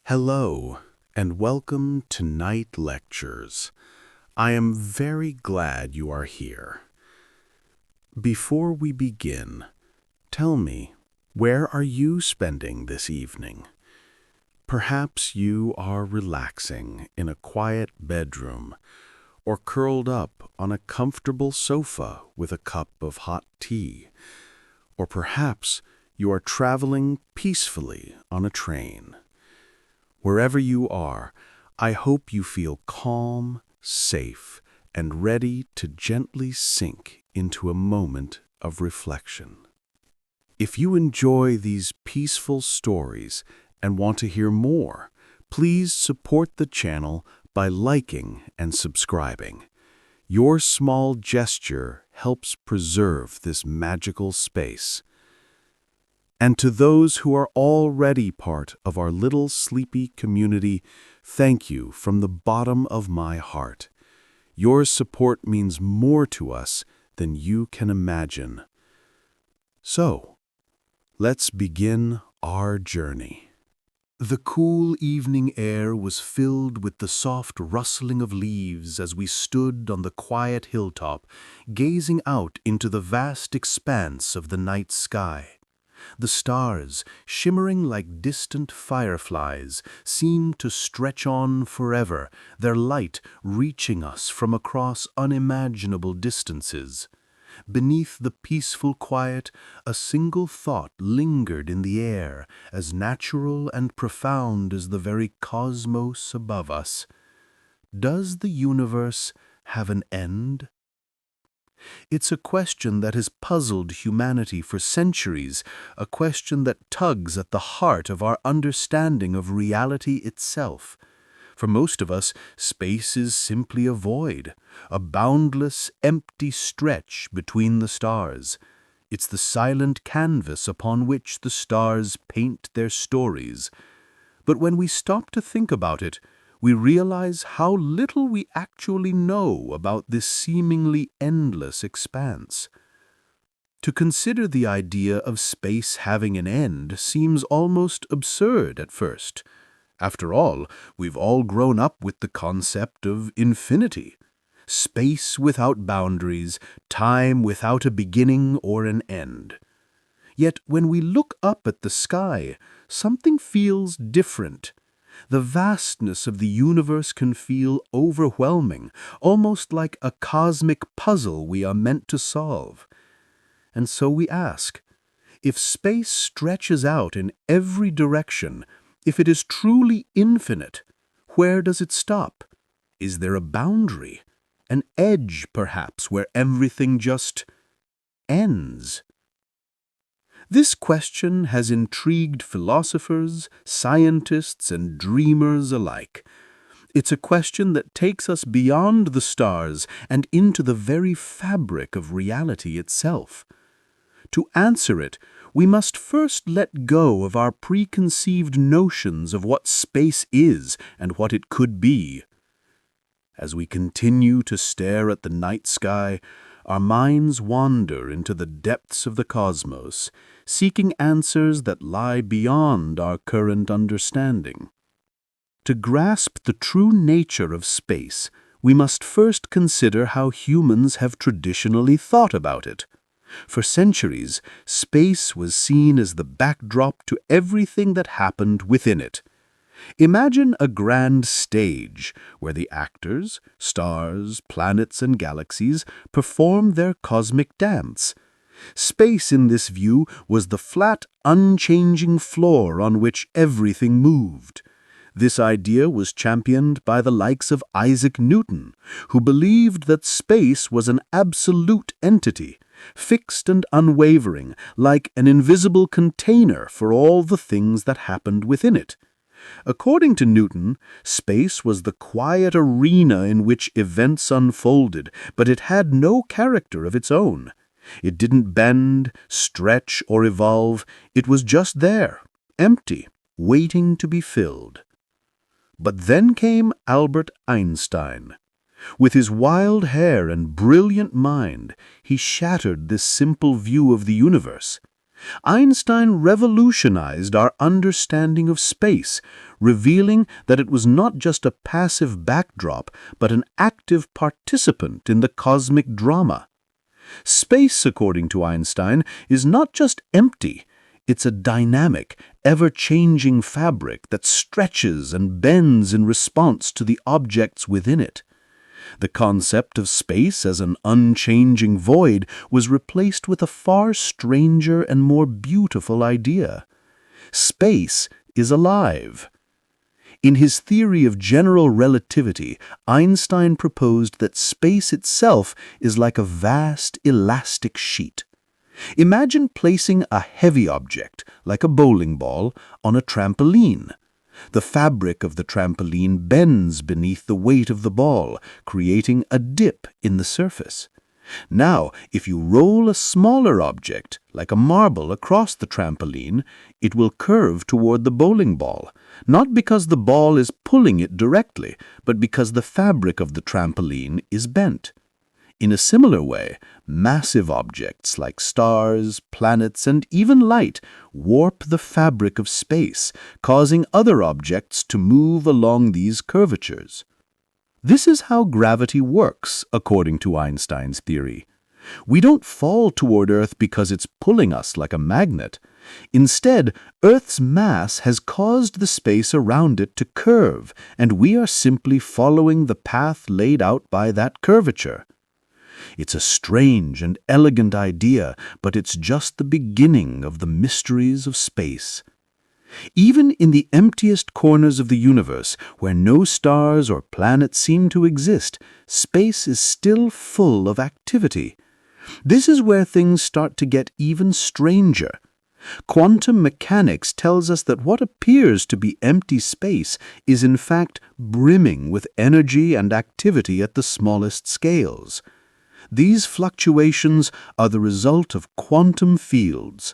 Hello, and welcome to Night Lectures. I am very glad you are here. Before we begin, tell me, where are you spending this evening? Perhaps you are relaxing in a quiet bedroom or curled up on a comfortable sofa with a cup of hot tea. Or perhaps you are traveling peacefully on a train. Wherever you are, I hope you feel calm, safe, and ready to gently sink into a moment of reflection. If you enjoy these peaceful stories and want to hear more, please support the channel by liking and subscribing. Your small gesture helps preserve this magical space. And to those who are already part of our little sleepy community, thank you from the bottom of my heart. Your support means more to us than you can imagine. So, let's begin our journey. The cool evening air was filled with the soft rustling of leaves as we stood on the quiet hilltop, gazing out into the vast expanse of the night sky. The stars, shimmering like distant fireflies, seemed to stretch on forever, their light reaching us from across unimaginable distances. Beneath the peaceful quiet, a single thought lingered in the air, as natural and profound as the very cosmos above us. Does the universe have an end? It's a question that has puzzled humanity for centuries, a question that tugs at the heart of our understanding of reality itself. For most of us, space is simply a void, a boundless, empty stretch between the stars. It's the silent canvas upon which the stars paint their stories. But when we stop to think about it, we realize how little we actually know about this seemingly endless expanse. To consider the idea of space having an end seems almost absurd at first. After all, we've all grown up with the concept of infinity. Space without boundaries, time without a beginning or an end. Yet when we look up at the sky, something feels different. The vastness of the universe can feel overwhelming, almost like a cosmic puzzle we are meant to solve. And so we ask, if space stretches out in every direction, if it is truly infinite, where does it stop? Is there a boundary, an edge perhaps, where everything just ends? This question has intrigued philosophers, scientists, and dreamers alike. It's a question that takes us beyond the stars and into the very fabric of reality itself. To answer it, we must first let go of our preconceived notions of what space is and what it could be. As we continue to stare at the night sky, our minds wander into the depths of the cosmos, seeking answers that lie beyond our current understanding. To grasp the true nature of space, we must first consider how humans have traditionally thought about it. For centuries, space was seen as the backdrop to everything that happened within it. Imagine a grand stage where the actors, stars, planets, and galaxies perform their cosmic dance. Space in this view was the flat, unchanging floor on which everything moved. This idea was championed by the likes of Isaac Newton, who believed that space was an absolute entity, fixed and unwavering, like an invisible container for all the things that happened within it. According to Newton, space was the quiet arena in which events unfolded, but it had no character of its own. It didn't bend, stretch, or evolve. It was just there, empty, waiting to be filled. But then came Albert Einstein. With his wild hair and brilliant mind, he shattered this simple view of the universe. Einstein revolutionized our understanding of space, revealing that it was not just a passive backdrop, but an active participant in the cosmic drama. Space, according to Einstein, is not just empty. It's a dynamic, ever-changing fabric that stretches and bends in response to the objects within it. The concept of space as an unchanging void was replaced with a far stranger and more beautiful idea. Space is alive. In his theory of general relativity, Einstein proposed that space itself is like a vast elastic sheet. Imagine placing a heavy object, like a bowling ball, on a trampoline. The fabric of the trampoline bends beneath the weight of the ball, creating a dip in the surface. Now, if you roll a smaller object, like a marble, across the trampoline, it will curve toward the bowling ball, not because the ball is pulling it directly, but because the fabric of the trampoline is bent. In a similar way, massive objects like stars, planets, and even light warp the fabric of space, causing other objects to move along these curvatures. This is how gravity works, according to Einstein's theory. We don't fall toward Earth because it's pulling us like a magnet. Instead, Earth's mass has caused the space around it to curve, and we are simply following the path laid out by that curvature. It's a strange and elegant idea, but it's just the beginning of the mysteries of space. Even in the emptiest corners of the universe, where no stars or planets seem to exist, space is still full of activity. This is where things start to get even stranger. Quantum mechanics tells us that what appears to be empty space is in fact brimming with energy and activity at the smallest scales. These fluctuations are the result of quantum fields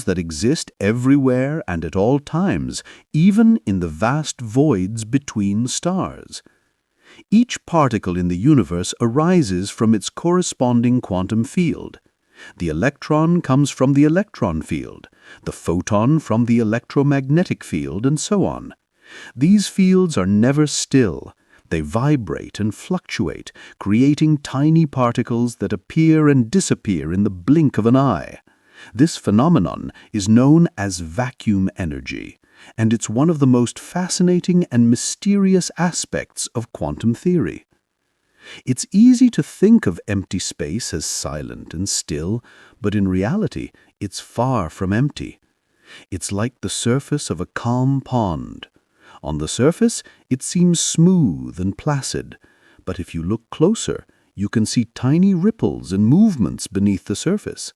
that exist everywhere and at all times, even in the vast voids between stars. Each particle in the universe arises from its corresponding quantum field. The electron comes from the electron field, the photon from the electromagnetic field, and so on. These fields are never still. They vibrate and fluctuate, creating tiny particles that appear and disappear in the blink of an eye. This phenomenon is known as vacuum energy, and it's one of the most fascinating and mysterious aspects of quantum theory. It's easy to think of empty space as silent and still, but in reality, it's far from empty. It's like the surface of a calm pond. On the surface, it seems smooth and placid, but if you look closer, you can see tiny ripples and movements beneath the surface.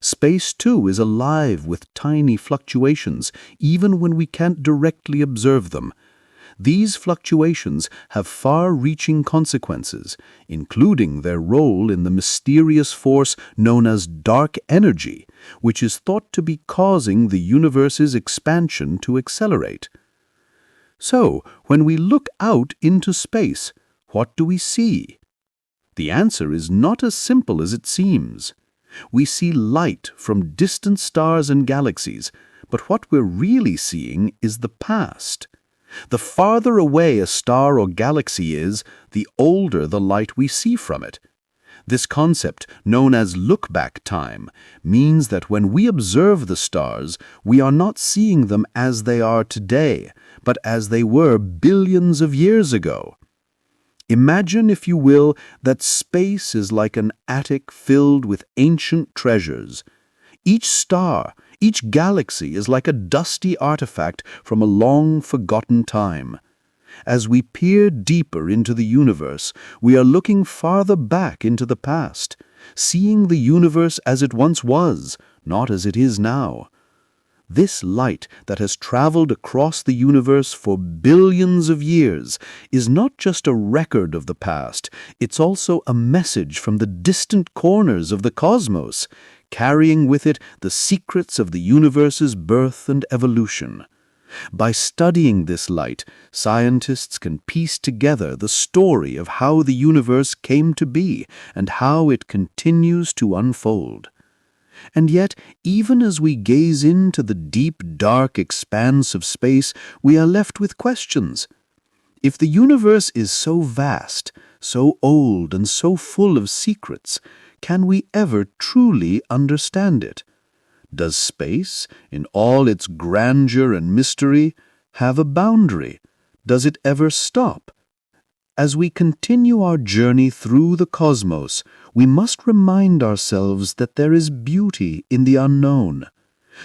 Space, too, is alive with tiny fluctuations, even when we can't directly observe them. These fluctuations have far-reaching consequences, including their role in the mysterious force known as dark energy, which is thought to be causing the universe's expansion to accelerate. So, when we look out into space, what do we see? The answer is not as simple as it seems. We see light from distant stars and galaxies, but what we're really seeing is the past. The farther away a star or galaxy is, the older the light we see from it. This concept, known as look-back time, means that when we observe the stars, we are not seeing them as they are today, but as they were billions of years ago. Imagine, if you will, that space is like an attic filled with ancient treasures. Each star, each galaxy is like a dusty artifact from a long-forgotten time. As we peer deeper into the universe, we are looking farther back into the past, seeing the universe as it once was, not as it is now. This light that has traveled across the universe for billions of years is not just a record of the past, it's also a message from the distant corners of the cosmos, carrying with it the secrets of the universe's birth and evolution. By studying this light, scientists can piece together the story of how the universe came to be and how it continues to unfold. And yet, even as we gaze into the deep, dark expanse of space, we are left with questions. If the universe is so vast, so old, and so full of secrets, can we ever truly understand it? Does space, in all its grandeur and mystery, have a boundary? Does it ever stop? As we continue our journey through the cosmos, we must remind ourselves that there is beauty in the unknown.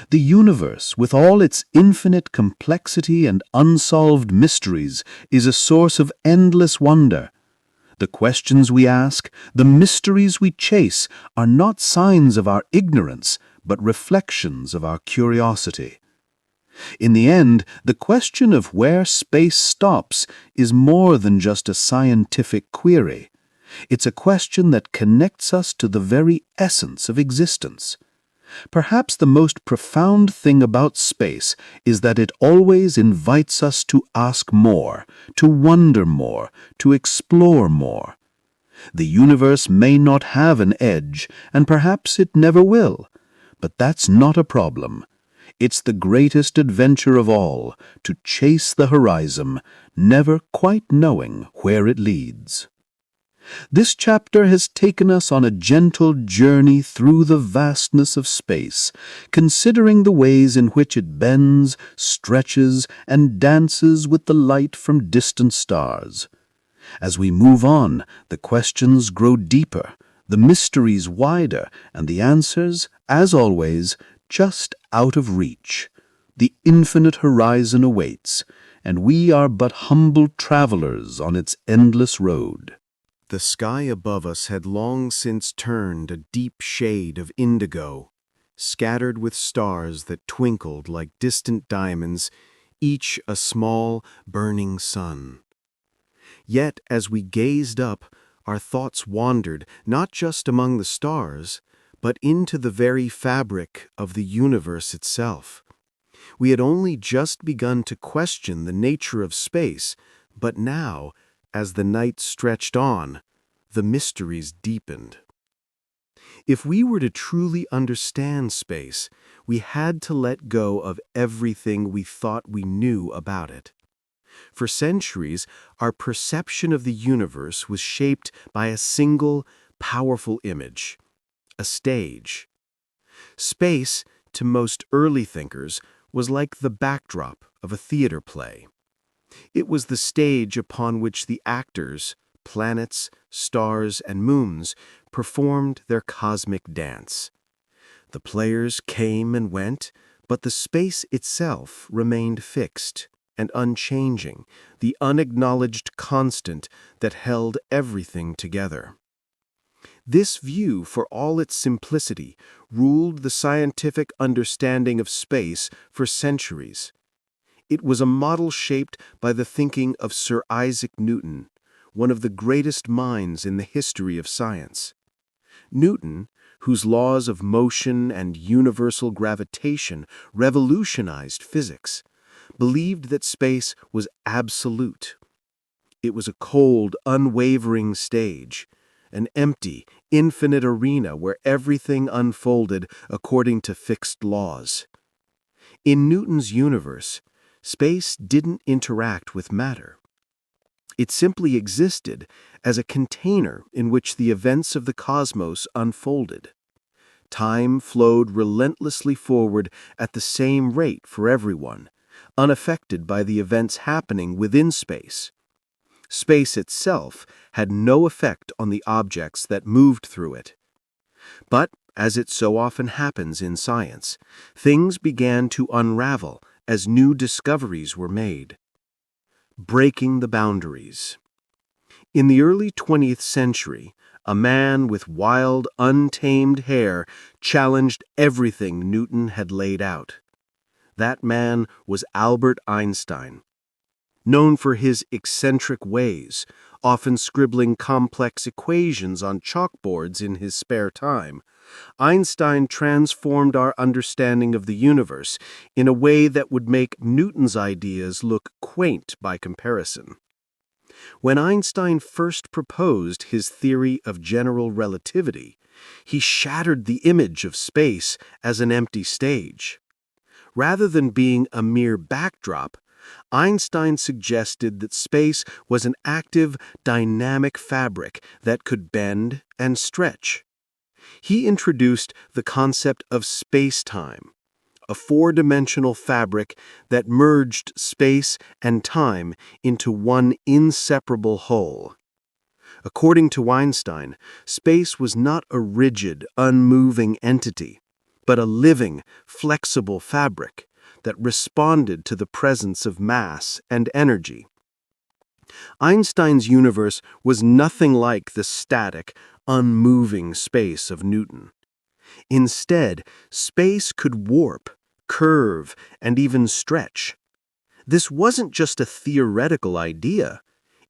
The universe, with all its infinite complexity and unsolved mysteries, is a source of endless wonder. The questions we ask, the mysteries we chase, are not signs of our ignorance, but reflections of our curiosity. In the end, the question of where space stops is more than just a scientific query. It's a question that connects us to the very essence of existence. Perhaps the most profound thing about space is that it always invites us to ask more, to wonder more, to explore more. The universe may not have an edge, and perhaps it never will, but that's not a problem. It's the greatest adventure of all, to chase the horizon, never quite knowing where it leads. This chapter has taken us on a gentle journey through the vastness of space, considering the ways in which it bends, stretches, and dances with the light from distant stars. As we move on, the questions grow deeper, the mysteries wider, and the answers, as always, just out of reach. The infinite horizon awaits, and we are but humble travelers on its endless road. The sky above us had long since turned a deep shade of indigo, scattered with stars that twinkled like distant diamonds, each a small, burning sun. Yet, as we gazed up, our thoughts wandered not just among the stars, but into the very fabric of the universe itself. We had only just begun to question the nature of space, but now, as the night stretched on, the mysteries deepened. If we were to truly understand space, we had to let go of everything we thought we knew about it. For centuries, our perception of the universe was shaped by a single, powerful image: a stage. Space, to most early thinkers, was like the backdrop of a theater play. It was the stage upon which the actors, planets, stars, and moons, performed their cosmic dance. The players came and went, but the space itself remained fixed and unchanging, the unacknowledged constant that held everything together. This view, for all its simplicity, ruled the scientific understanding of space for centuries. It was a model shaped by the thinking of Sir Isaac Newton, one of the greatest minds in the history of science. Newton, whose laws of motion and universal gravitation revolutionized physics, believed that space was absolute. It was a cold, unwavering stage, an empty, infinite arena where everything unfolded according to fixed laws. In Newton's universe, space didn't interact with matter. It simply existed as a container in which the events of the cosmos unfolded. Time flowed relentlessly forward at the same rate for everyone, unaffected by the events happening within space. Space itself had no effect on the objects that moved through it. But, as it so often happens in science, things began to unravel as new discoveries were made. Breaking the boundaries. In the early 20th century, a man with wild, untamed hair challenged everything Newton had laid out. That man was Albert Einstein. Known for his eccentric ways, often scribbling complex equations on chalkboards in his spare time, Einstein transformed our understanding of the universe in a way that would make Newton's ideas look quaint by comparison. When Einstein first proposed his theory of general relativity, He shattered the image of space as an empty stage. Rather than being a mere backdrop, Einstein suggested that space was an active, dynamic fabric that could bend and stretch. He introduced the concept of space-time, a four-dimensional fabric that merged space and time into one inseparable whole. According to Einstein, space was not a rigid, unmoving entity, but a living, flexible fabric that responded to the presence of mass and energy. Einstein's universe was nothing like the static, unmoving space of Newton. Instead, space could warp, curve, and even stretch. This wasn't just a theoretical idea.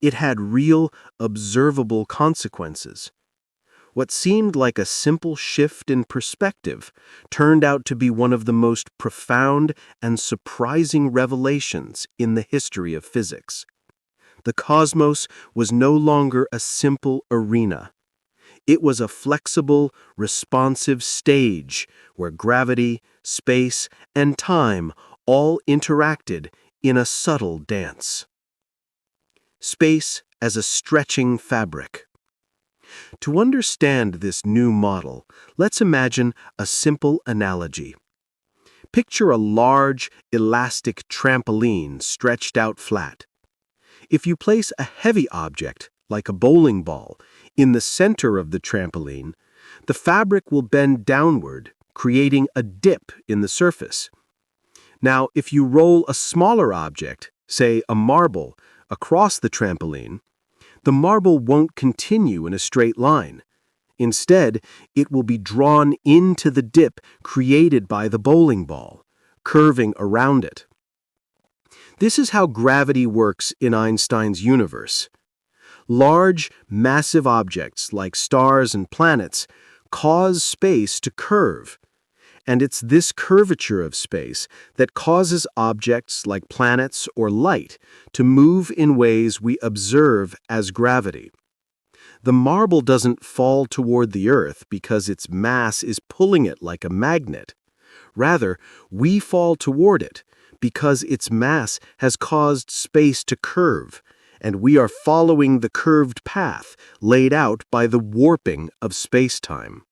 It had real, observable consequences. What seemed like a simple shift in perspective turned out to be one of the most profound and surprising revelations in the history of physics. The cosmos was no longer a simple arena. It was a flexible, responsive stage where gravity, space, and time all interacted in a subtle dance. Space as a stretching fabric. To understand this new model, let's imagine a simple analogy. Picture a large, elastic trampoline stretched out flat. If you place a heavy object, like a bowling ball, in the center of the trampoline, the fabric will bend downward, creating a dip in the surface. Now, if you roll a smaller object, say a marble, across the trampoline, the marble won't continue in a straight line. Instead, it will be drawn into the dip created by the bowling ball, curving around it. This is how gravity works in Einstein's universe. Large, massive objects like stars and planets cause space to curve, and it's this curvature of space that causes objects like planets or light to move in ways we observe as gravity. The marble doesn't fall toward the Earth because its mass is pulling it like a magnet. Rather, we fall toward it because its mass has caused space to curve, and we are following the curved path laid out by the warping of space-time.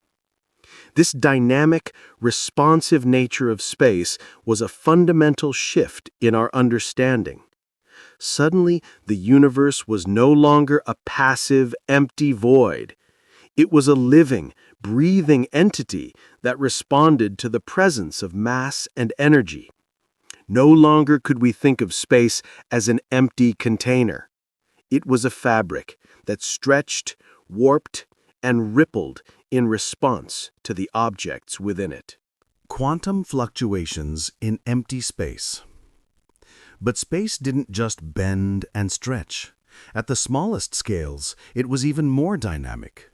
This dynamic, responsive nature of space was a fundamental shift in our understanding. Suddenly, the universe was no longer a passive, empty void. It was a living, breathing entity that responded to the presence of mass and energy. No longer could we think of space as an empty container. It was a fabric that stretched, warped, and rippled in response to the objects within it. Quantum fluctuations in empty space. But space didn't just bend and stretch. At the smallest scales, it was even more dynamic.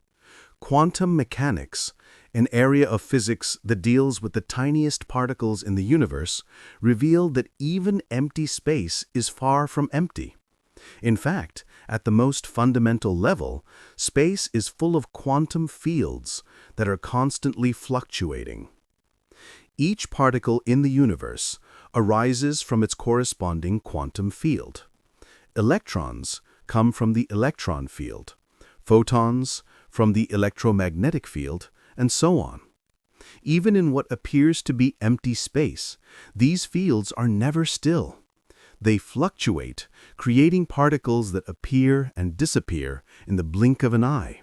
Quantum mechanics, an area of physics that deals with the tiniest particles in the universe, revealed that even empty space is far from empty. In fact, at the most fundamental level, space is full of quantum fields that are constantly fluctuating. Each particle in the universe arises from its corresponding quantum field. Electrons come from the electron field, photons from the electromagnetic field, and so on. Even in what appears to be empty space, these fields are never still. They fluctuate, creating particles that appear and disappear in the blink of an eye.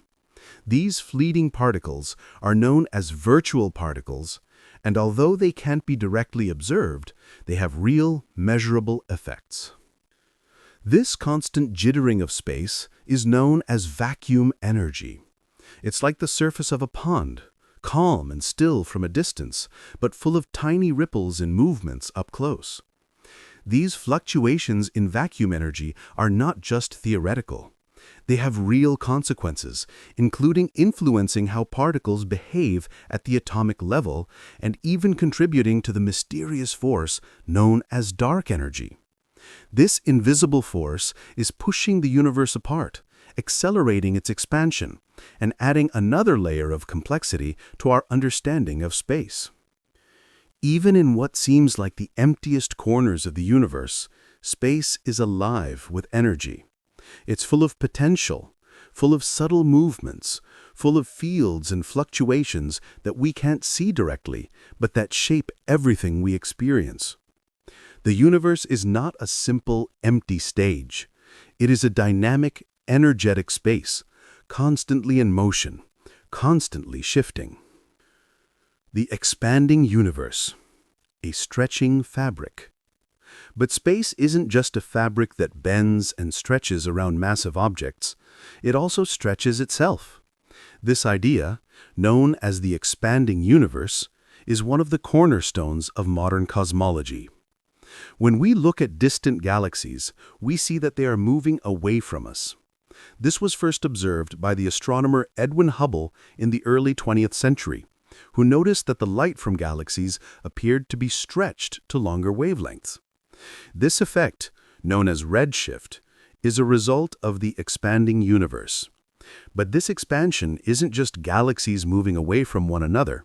These fleeting particles are known as virtual particles, and although they can't be directly observed, they have real, measurable effects. This constant jittering of space is known as vacuum energy. It's like the surface of a pond, calm and still from a distance, but full of tiny ripples and movements up close. These fluctuations in vacuum energy are not just theoretical. They have real consequences, including influencing how particles behave at the atomic level and even contributing to the mysterious force known as dark energy. This invisible force is pushing the universe apart, accelerating its expansion and adding another layer of complexity to our understanding of space. Even in what seems like the emptiest corners of the universe, space is alive with energy. It's full of potential, full of subtle movements, full of fields and fluctuations that we can't see directly, but that shape everything we experience. The universe is not a simple, empty stage. It is a dynamic, energetic space, constantly in motion, constantly shifting. The expanding universe, a stretching fabric. But space isn't just a fabric that bends and stretches around massive objects. It also stretches itself. This idea, known as the expanding universe, is one of the cornerstones of modern cosmology. When we look at distant galaxies, we see that they are moving away from us. This was first observed by the astronomer Edwin Hubble in the early 20th century, who noticed that the light from galaxies appeared to be stretched to longer wavelengths. This effect, known as redshift, is a result of the expanding universe. But this expansion isn't just galaxies moving away from one another.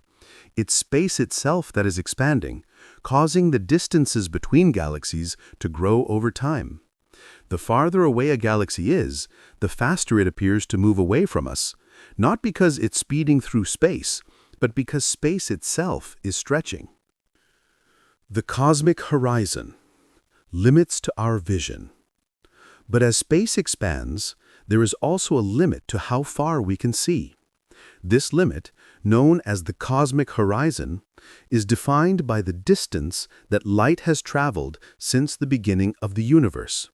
It's space itself that is expanding, causing the distances between galaxies to grow over time. The farther away a galaxy is, the faster it appears to move away from us, not because it's speeding through space, but because space itself is stretching. The cosmic horizon, limits to our vision. But as space expands, there is also a limit to how far we can see. This limit, known as the cosmic horizon, is defined by the distance that light has traveled since the beginning of the universe.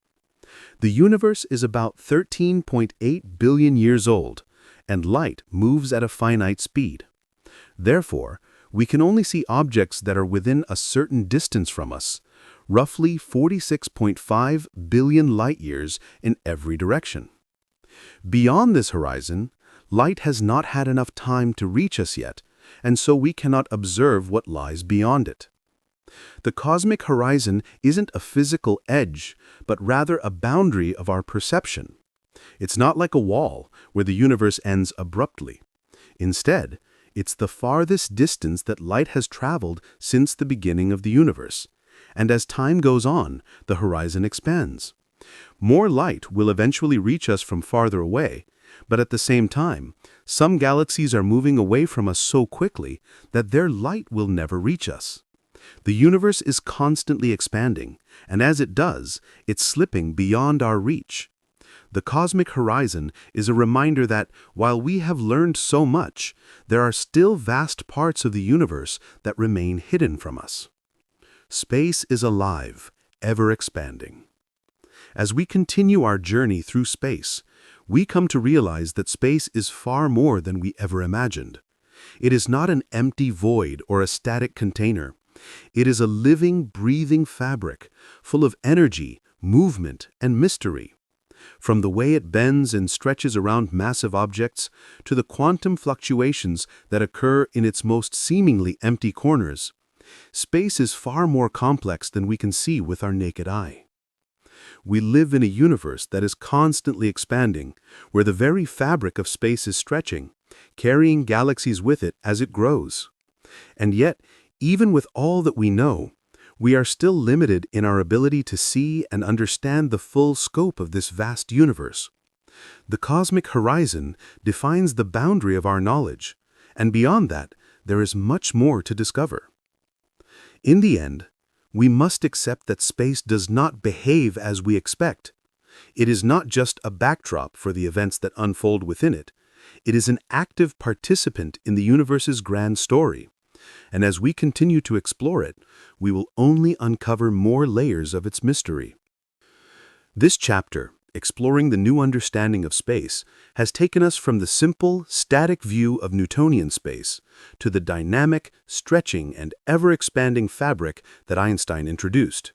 The universe is about 13.8 billion years old, and light moves at a finite speed. Therefore, we can only see objects that are within a certain distance from us, roughly 46.5 billion light-years in every direction. Beyond this horizon, light has not had enough time to reach us yet, and so we cannot observe what lies beyond it. The cosmic horizon isn't a physical edge, but rather a boundary of our perception. It's not like a wall where the universe ends abruptly. Instead, it's the farthest distance that light has traveled since the beginning of the universe. And as time goes on, the horizon expands. More light will eventually reach us from farther away, but at the same time, some galaxies are moving away from us so quickly that their light will never reach us. The universe is constantly expanding, and as it does, it's slipping beyond our reach. The cosmic horizon is a reminder that, while we have learned so much, there are still vast parts of the universe that remain hidden from us. Space is alive, ever expanding. As we continue our journey through space, we come to realize that space is far more than we ever imagined. It is not an empty void or a static container. It is a living, breathing fabric, full of energy, movement, and mystery. From the way it bends and stretches around massive objects to the quantum fluctuations that occur in its most seemingly empty corners, space is far more complex than we can see with our naked eye. We live in a universe that is constantly expanding, where the very fabric of space is stretching, carrying galaxies with it as it grows. And yet, even with all that we know, we are still limited in our ability to see and understand the full scope of this vast universe. The cosmic horizon defines the boundary of our knowledge, and beyond that, there is much more to discover. In the end, we must accept that space does not behave as we expect. It is not just a backdrop for the events that unfold within it. It is an active participant in the universe's grand story. And as we continue to explore it, we will only uncover more layers of its mystery. This chapter, exploring the new understanding of space, has taken us from the simple, static view of Newtonian space to the dynamic, stretching, and ever-expanding fabric that Einstein introduced.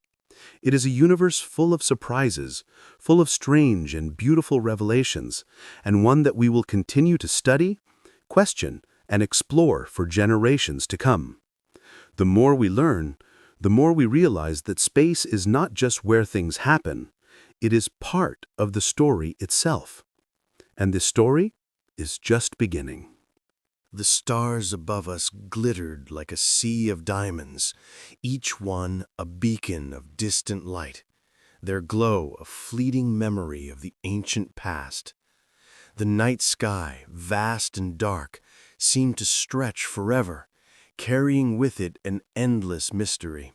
It is a universe full of surprises, full of strange and beautiful revelations, and one that we will continue to study, question, and explore for generations to come. The more we learn, the more we realize that space is not just where things happen, it is part of the story itself. And this story is just beginning. The stars above us glittered like a sea of diamonds, each one a beacon of distant light, their glow a fleeting memory of the ancient past. The night sky, vast and dark, seemed to stretch forever, carrying with it an endless mystery.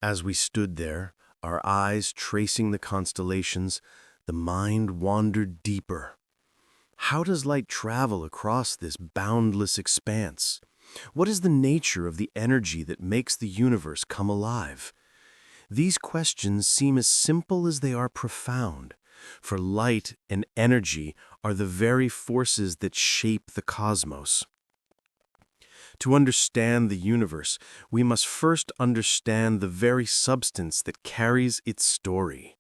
As we stood there, our eyes tracing the constellations, the mind wandered deeper. How does light travel across this boundless expanse? What is the nature of the energy that makes the universe come alive? These questions seem as simple as they are profound, for light and energy are the very forces that shape the cosmos. To understand the universe, we must first understand the very substance that carries its story,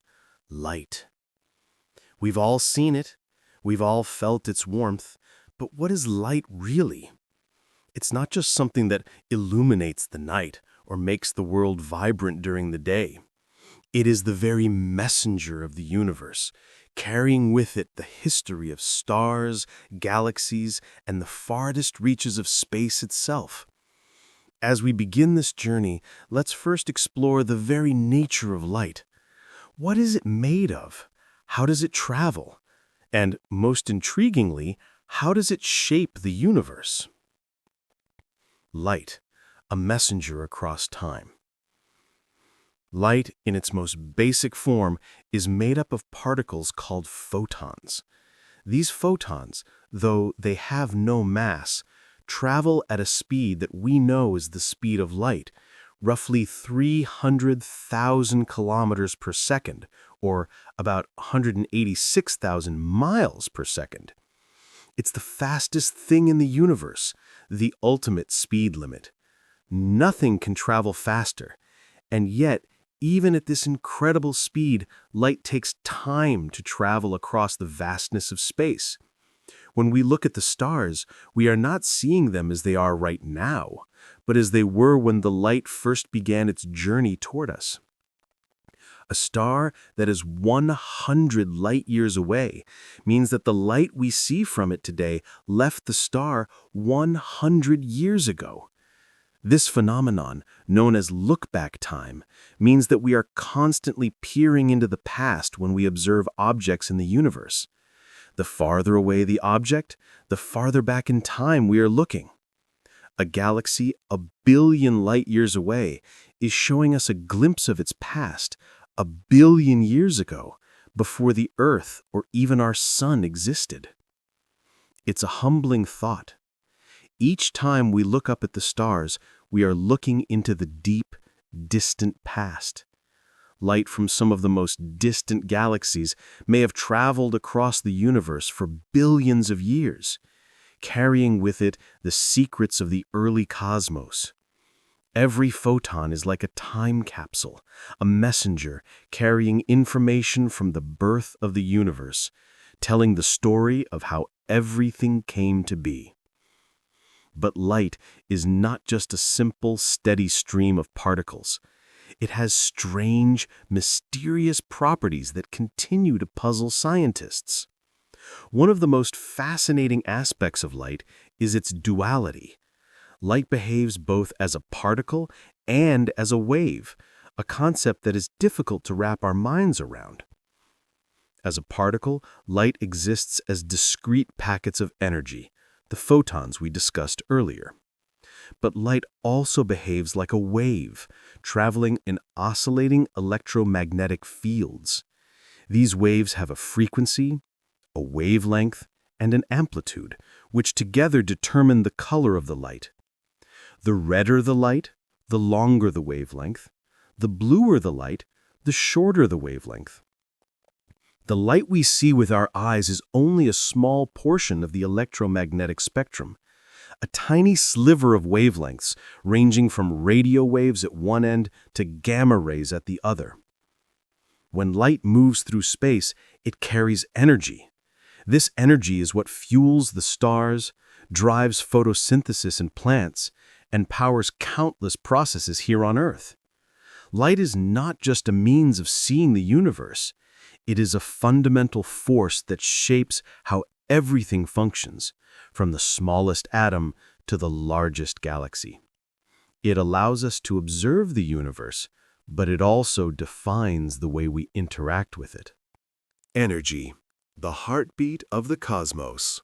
light. We've all seen it. We've all felt its warmth, but what is light really? It's not just something that illuminates the night or makes the world vibrant during the day. It is the very messenger of the universe, carrying with it the history of stars, galaxies, and the farthest reaches of space itself. As we begin this journey, let's first explore the very nature of light. What is it made of? How does it travel? And, most intriguingly, how does it shape the universe? Light, a messenger across time. Light, in its most basic form, is made up of particles called photons. These photons, though they have no mass, travel at a speed that we know is the speed of light, roughly 300,000 kilometers per second, or about 186,000 miles per second. It's the fastest thing in the universe, the ultimate speed limit. Nothing can travel faster, and yet, even at this incredible speed, light takes time to travel across the vastness of space. When we look at the stars, we are not seeing them as they are right now, but as they were when the light first began its journey toward us. A star that is 100 light years away means that the light we see from it today left the star 100 years ago. This phenomenon, known as look-back time, means that we are constantly peering into the past when we observe objects in the universe. The farther away the object, the farther back in time we are looking. A galaxy 1 billion light years away is showing us a glimpse of its past 1 billion years ago, before the Earth or even our Sun existed. It's a humbling thought. Each time we look up at the stars, we are looking into the deep, distant past. Light from some of the most distant galaxies may have traveled across the universe for billions of years, carrying with it the secrets of the early cosmos. Every photon is like a time capsule, a messenger carrying information from the birth of the universe, telling the story of how everything came to be. But light is not just a simple, steady stream of particles. It has strange, mysterious properties that continue to puzzle scientists. One of the most fascinating aspects of light is its duality. Light behaves both as a particle and as a wave, a concept that is difficult to wrap our minds around. As a particle, light exists as discrete packets of energy, the photons we discussed earlier. But light also behaves like a wave, traveling in oscillating electromagnetic fields. These waves have a frequency, a wavelength, and an amplitude, which together determine the color of the light. The redder the light, the longer the wavelength. The bluer the light, the shorter the wavelength. The light we see with our eyes is only a small portion of the electromagnetic spectrum, a tiny sliver of wavelengths ranging from radio waves at one end to gamma rays at the other. When light moves through space, it carries energy. This energy is what fuels the stars, drives photosynthesis in plants, and powers countless processes here on Earth. Light is not just a means of seeing the universe. It is a fundamental force that shapes how everything functions, from the smallest atom to the largest galaxy. It allows us to observe the universe, but it also defines the way we interact with it. Energy, the heartbeat of the cosmos.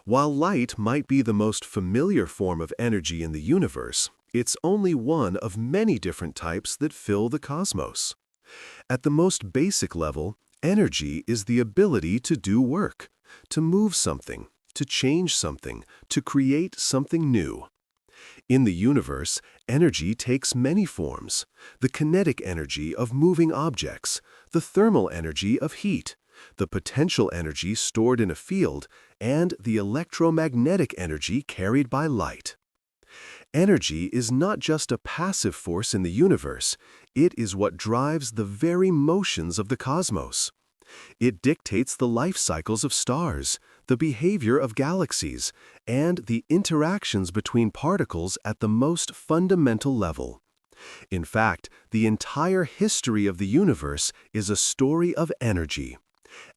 While light might be the most familiar form of energy in the universe, it's only one of many different types that fill the cosmos. At the most basic level, energy is the ability to do work, to move something, to change something, to create something new. In the universe, energy takes many forms: the kinetic energy of moving objects, the thermal energy of heat, the potential energy stored in a field, and the electromagnetic energy carried by light. Energy is not just a passive force in the universe, it is what drives the very motions of the cosmos. It dictates the life cycles of stars, the behavior of galaxies, and the interactions between particles at the most fundamental level. In fact, the entire history of the universe is a story of energy.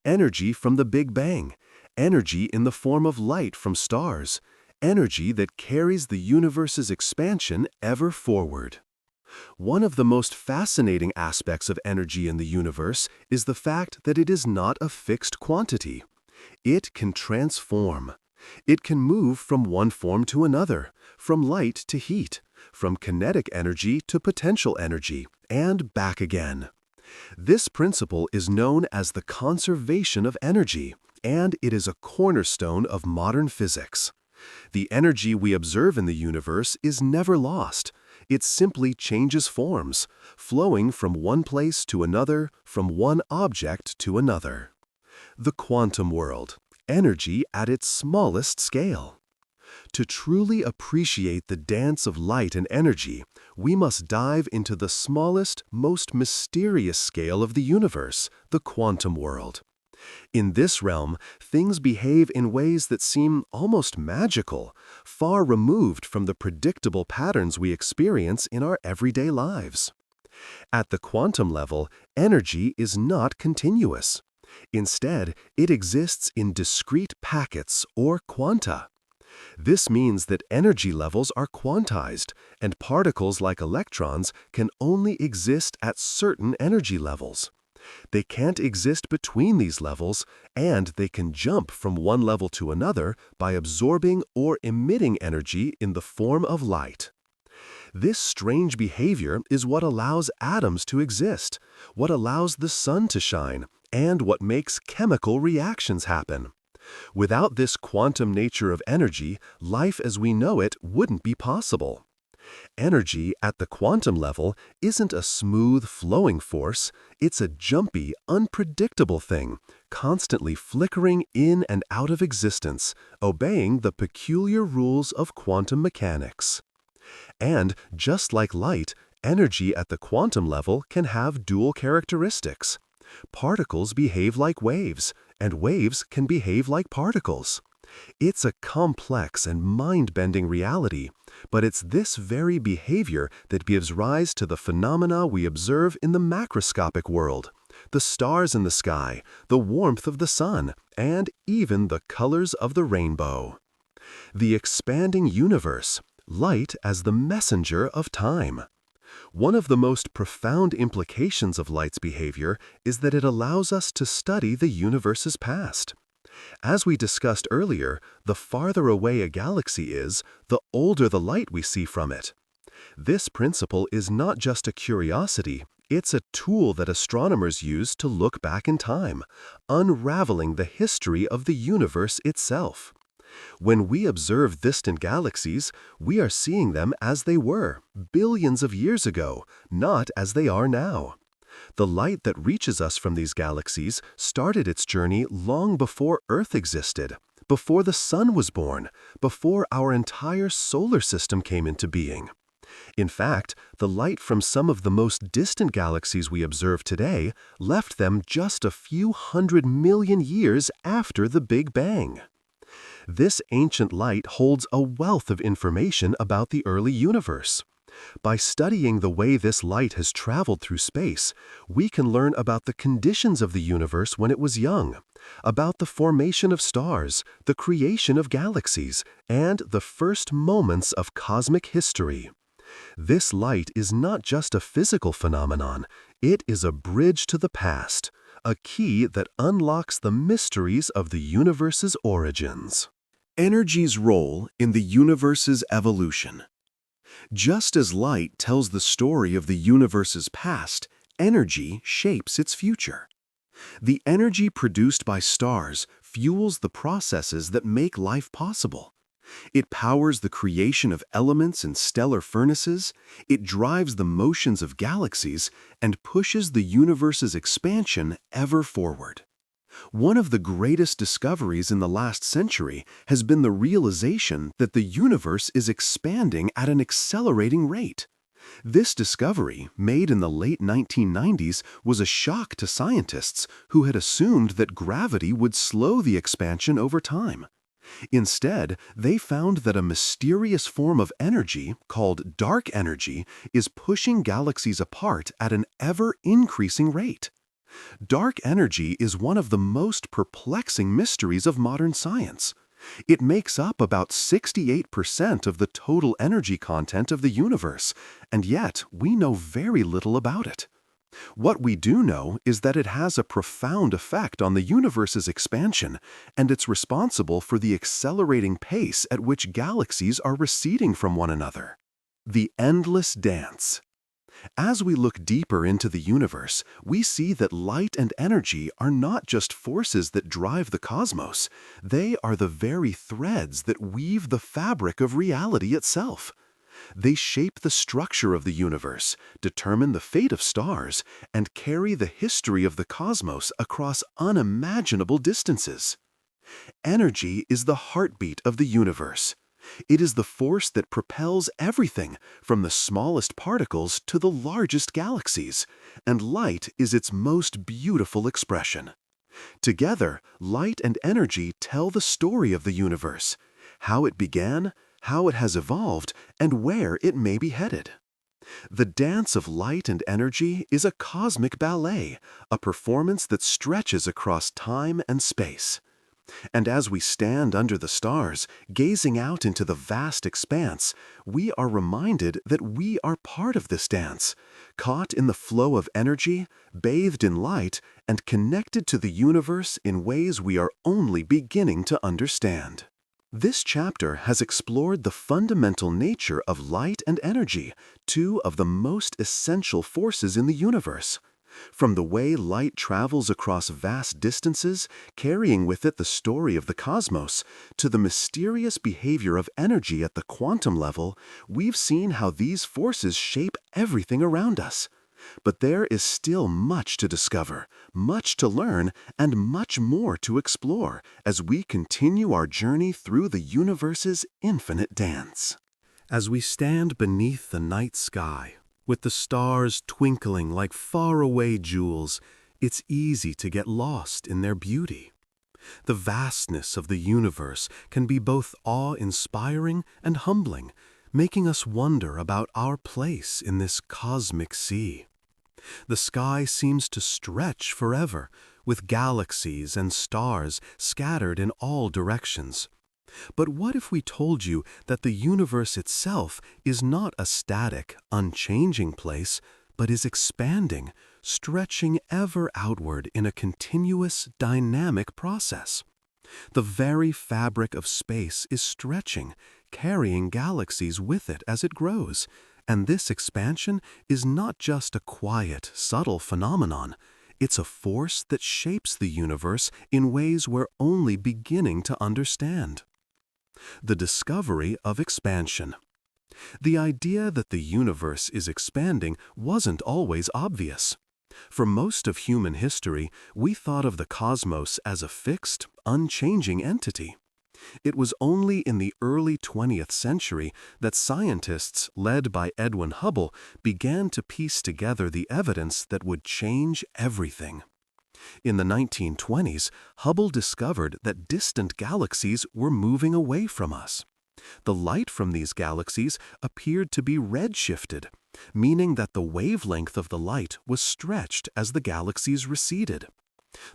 Energy from the Big Bang, energy in the form of light from stars, energy that carries the universe's expansion ever forward. One of the most fascinating aspects of energy in the universe is the fact that it is not a fixed quantity. It can transform. It can move from one form to another, from light to heat, from kinetic energy to potential energy, and back again. This principle is known as the conservation of energy, and it is a cornerstone of modern physics. The energy we observe in the universe is never lost. It simply changes forms, flowing from one place to another, from one object to another. The quantum world, energy at its smallest scale. To truly appreciate the dance of light and energy, we must dive into the smallest, most mysterious scale of the universe, the quantum world. In this realm, things behave in ways that seem almost magical, far removed from the predictable patterns we experience in our everyday lives. At the quantum level, energy is not continuous. Instead, it exists in discrete packets or quanta. This means that energy levels are quantized, and particles like electrons can only exist at certain energy levels. They can't exist between these levels, and they can jump from one level to another by absorbing or emitting energy in the form of light. This strange behavior is what allows atoms to exist, what allows the sun to shine, and what makes chemical reactions happen. Without this quantum nature of energy, life as we know it wouldn't be possible. Energy at the quantum level isn't a smooth, flowing force. It's a jumpy, unpredictable thing, constantly flickering in and out of existence, obeying the peculiar rules of quantum mechanics. And, just like light, energy at the quantum level can have dual characteristics. Particles behave like waves, and waves can behave like particles. It's a complex and mind-bending reality, but it's this very behavior that gives rise to the phenomena we observe in the macroscopic world: the stars in the sky, the warmth of the sun, and even the colors of the rainbow. The expanding universe, light as the messenger of time. One of the most profound implications of light's behavior is that it allows us to study the universe's past. As we discussed earlier, the farther away a galaxy is, the older the light we see from it. This principle is not just a curiosity, it's a tool that astronomers use to look back in time, unraveling the history of the universe itself. When we observe distant galaxies, we are seeing them as they were, billions of years ago, not as they are now. The light that reaches us from these galaxies started its journey long before Earth existed, before the sun was born, before our entire solar system came into being. In fact, the light from some of the most distant galaxies we observe today left them just a few 100 million years after the Big Bang. This ancient light holds a wealth of information about the early universe. By studying the way this light has traveled through space, we can learn about the conditions of the universe when it was young, about the formation of stars, the creation of galaxies, and the first moments of cosmic history. This light is not just a physical phenomenon, it is a bridge to the past, a key that unlocks the mysteries of the universe's origins. Energy's role in the universe's evolution. Just as light tells the story of the universe's past, energy shapes its future. The energy produced by stars fuels the processes that make life possible. It powers the creation of elements in stellar furnaces, it drives the motions of galaxies, and pushes the universe's expansion ever forward. One of the greatest discoveries in the last century has been the realization that the universe is expanding at an accelerating rate. This discovery, made in the late 1990s, was a shock to scientists who had assumed that gravity would slow the expansion over time. Instead, they found that a mysterious form of energy, called dark energy, is pushing galaxies apart at an ever-increasing rate. Dark energy is one of the most perplexing mysteries of modern science. It makes up about 68% of the total energy content of the universe, and yet we know very little about it. What we do know is that it has a profound effect on the universe's expansion, and it's responsible for the accelerating pace at which galaxies are receding from one another. The endless dance. As we look deeper into the universe, we see that light and energy are not just forces that drive the cosmos, they are the very threads that weave the fabric of reality itself. They shape the structure of the universe, determine the fate of stars, and carry the history of the cosmos across unimaginable distances. Energy is the heartbeat of the universe. It is the force that propels everything, from the smallest particles to the largest galaxies, and light is its most beautiful expression. Together, light and energy tell the story of the universe, how it began, how it has evolved, and where it may be headed. The dance of light and energy is a cosmic ballet, a performance that stretches across time and space. And as we stand under the stars, gazing out into the vast expanse, we are reminded that we are part of this dance, caught in the flow of energy, bathed in light, and connected to the universe in ways we are only beginning to understand. This chapter has explored the fundamental nature of light and energy, two of the most essential forces in the universe. From the way light travels across vast distances, carrying with it the story of the cosmos, to the mysterious behavior of energy at the quantum level, we've seen how these forces shape everything around us. But there is still much to discover, much to learn, and much more to explore as we continue our journey through the universe's infinite dance. As we stand beneath the night sky, with the stars twinkling like faraway jewels, it's easy to get lost in their beauty. The vastness of the universe can be both awe-inspiring and humbling, making us wonder about our place in this cosmic sea. The sky seems to stretch forever, with galaxies and stars scattered in all directions. But what if we told you that the universe itself is not a static, unchanging place, but is expanding, stretching ever outward in a continuous, dynamic process? The very fabric of space is stretching, carrying galaxies with it as it grows, and this expansion is not just a quiet, subtle phenomenon. It's a force that shapes the universe in ways we're only beginning to understand. The discovery of expansion. The idea that the universe is expanding wasn't always obvious. For most of human history, we thought of the cosmos as a fixed, unchanging entity. It was only in the early 20th century that scientists, led by Edwin Hubble, began to piece together the evidence that would change everything. In the 1920s, Hubble discovered that distant galaxies were moving away from us. The light from these galaxies appeared to be redshifted, meaning that the wavelength of the light was stretched as the galaxies receded.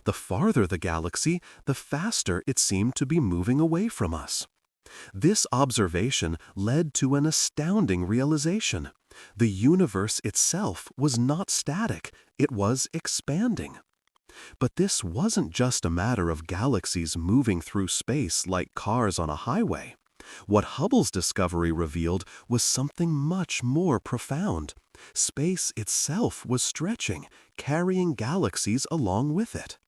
The farther the galaxy, the faster it seemed to be moving away from us. This observation led to an astounding realization. The universe itself was not static, it was expanding. But this wasn't just a matter of galaxies moving through space like cars on a highway. What Hubble's discovery revealed was something much more profound. Space itself was stretching, carrying galaxies along with it.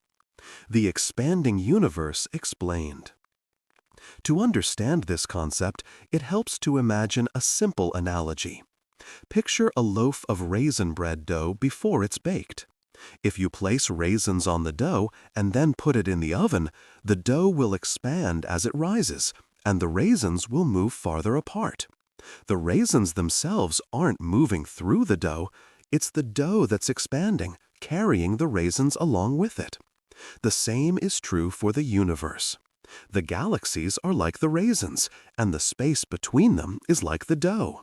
The expanding universe explained. To understand this concept, it helps to imagine a simple analogy. Picture a loaf of raisin bread dough before it's baked. If you place raisins on the dough and then put it in the oven, the dough will expand as it rises, and the raisins will move farther apart. The raisins themselves aren't moving through the dough, it's the dough that's expanding, carrying the raisins along with it. The same is true for the universe. The galaxies are like the raisins, and the space between them is like the dough.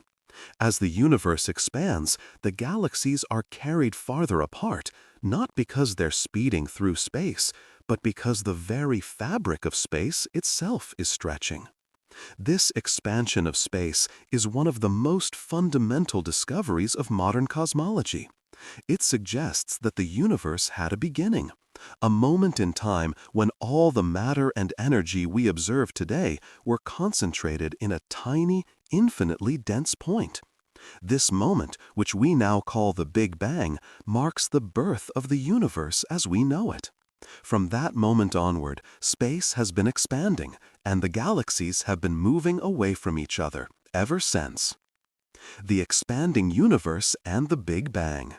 As the universe expands, the galaxies are carried farther apart, not because they're speeding through space, but because the very fabric of space itself is stretching. This expansion of space is one of the most fundamental discoveries of modern cosmology. It suggests that the universe had a beginning, a moment in time when all the matter and energy we observe today were concentrated in a tiny, infinitely dense point. This moment, which we now call the Big Bang, marks the birth of the universe as we know it. From that moment onward, space has been expanding, and the galaxies have been moving away from each other ever since. The expanding universe and the Big Bang.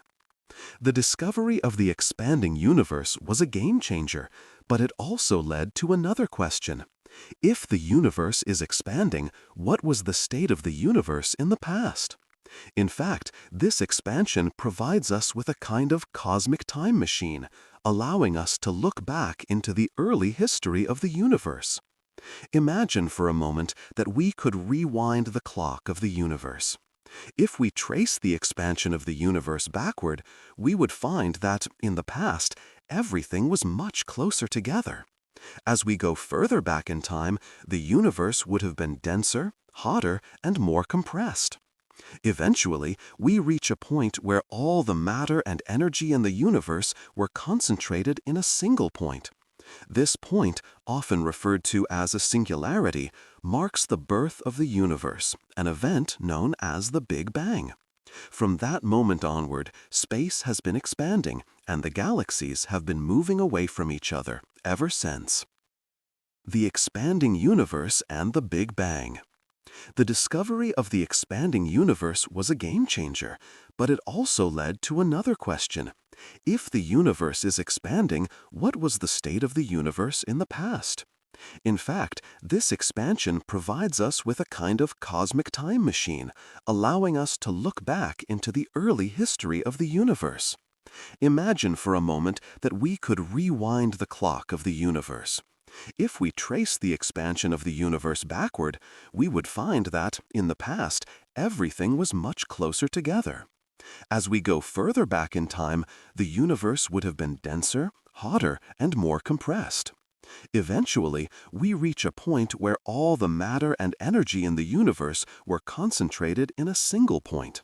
The discovery of the expanding universe was a game-changer, but it also led to another question. If the universe is expanding, what was the state of the universe in the past? In fact, this expansion provides us with a kind of cosmic time machine, allowing us to look back into the early history of the universe. Imagine for a moment that we could rewind the clock of the universe. If we trace the expansion of the universe backward, we would find that, in the past, everything was much closer together. As we go further back in time, the universe would have been denser, hotter, and more compressed. Eventually, we reach a point where all the matter and energy in the universe were concentrated in a single point. This point, often referred to as a singularity, marks the birth of the universe, an event known as the Big Bang. From that moment onward, space has been expanding, and the galaxies have been moving away from each other ever since. The expanding universe and the Big Bang. The discovery of the expanding universe was a game-changer, but it also led to another question. If the universe is expanding, what was the state of the universe in the past? In fact, this expansion provides us with a kind of cosmic time machine, allowing us to look back into the early history of the universe. Imagine for a moment that we could rewind the clock of the universe. If we trace the expansion of the universe backward, we would find that, in the past, everything was much closer together. As we go further back in time, the universe would have been denser, hotter, and more compressed. Eventually, we reach a point where all the matter and energy in the universe were concentrated in a single point.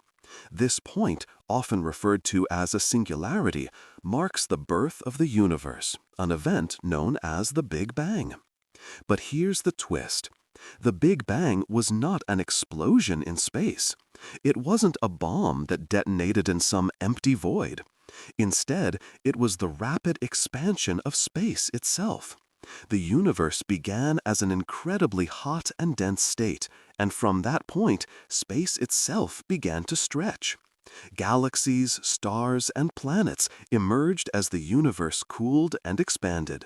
This point, often referred to as a singularity, marks the birth of the universe, an event known as the Big Bang. But here's the twist. The Big Bang was not an explosion in space. It wasn't a bomb that detonated in some empty void. Instead, it was the rapid expansion of space itself. The universe began as an incredibly hot and dense state, and from that point, space itself began to stretch. Galaxies, stars, and planets emerged as the universe cooled and expanded.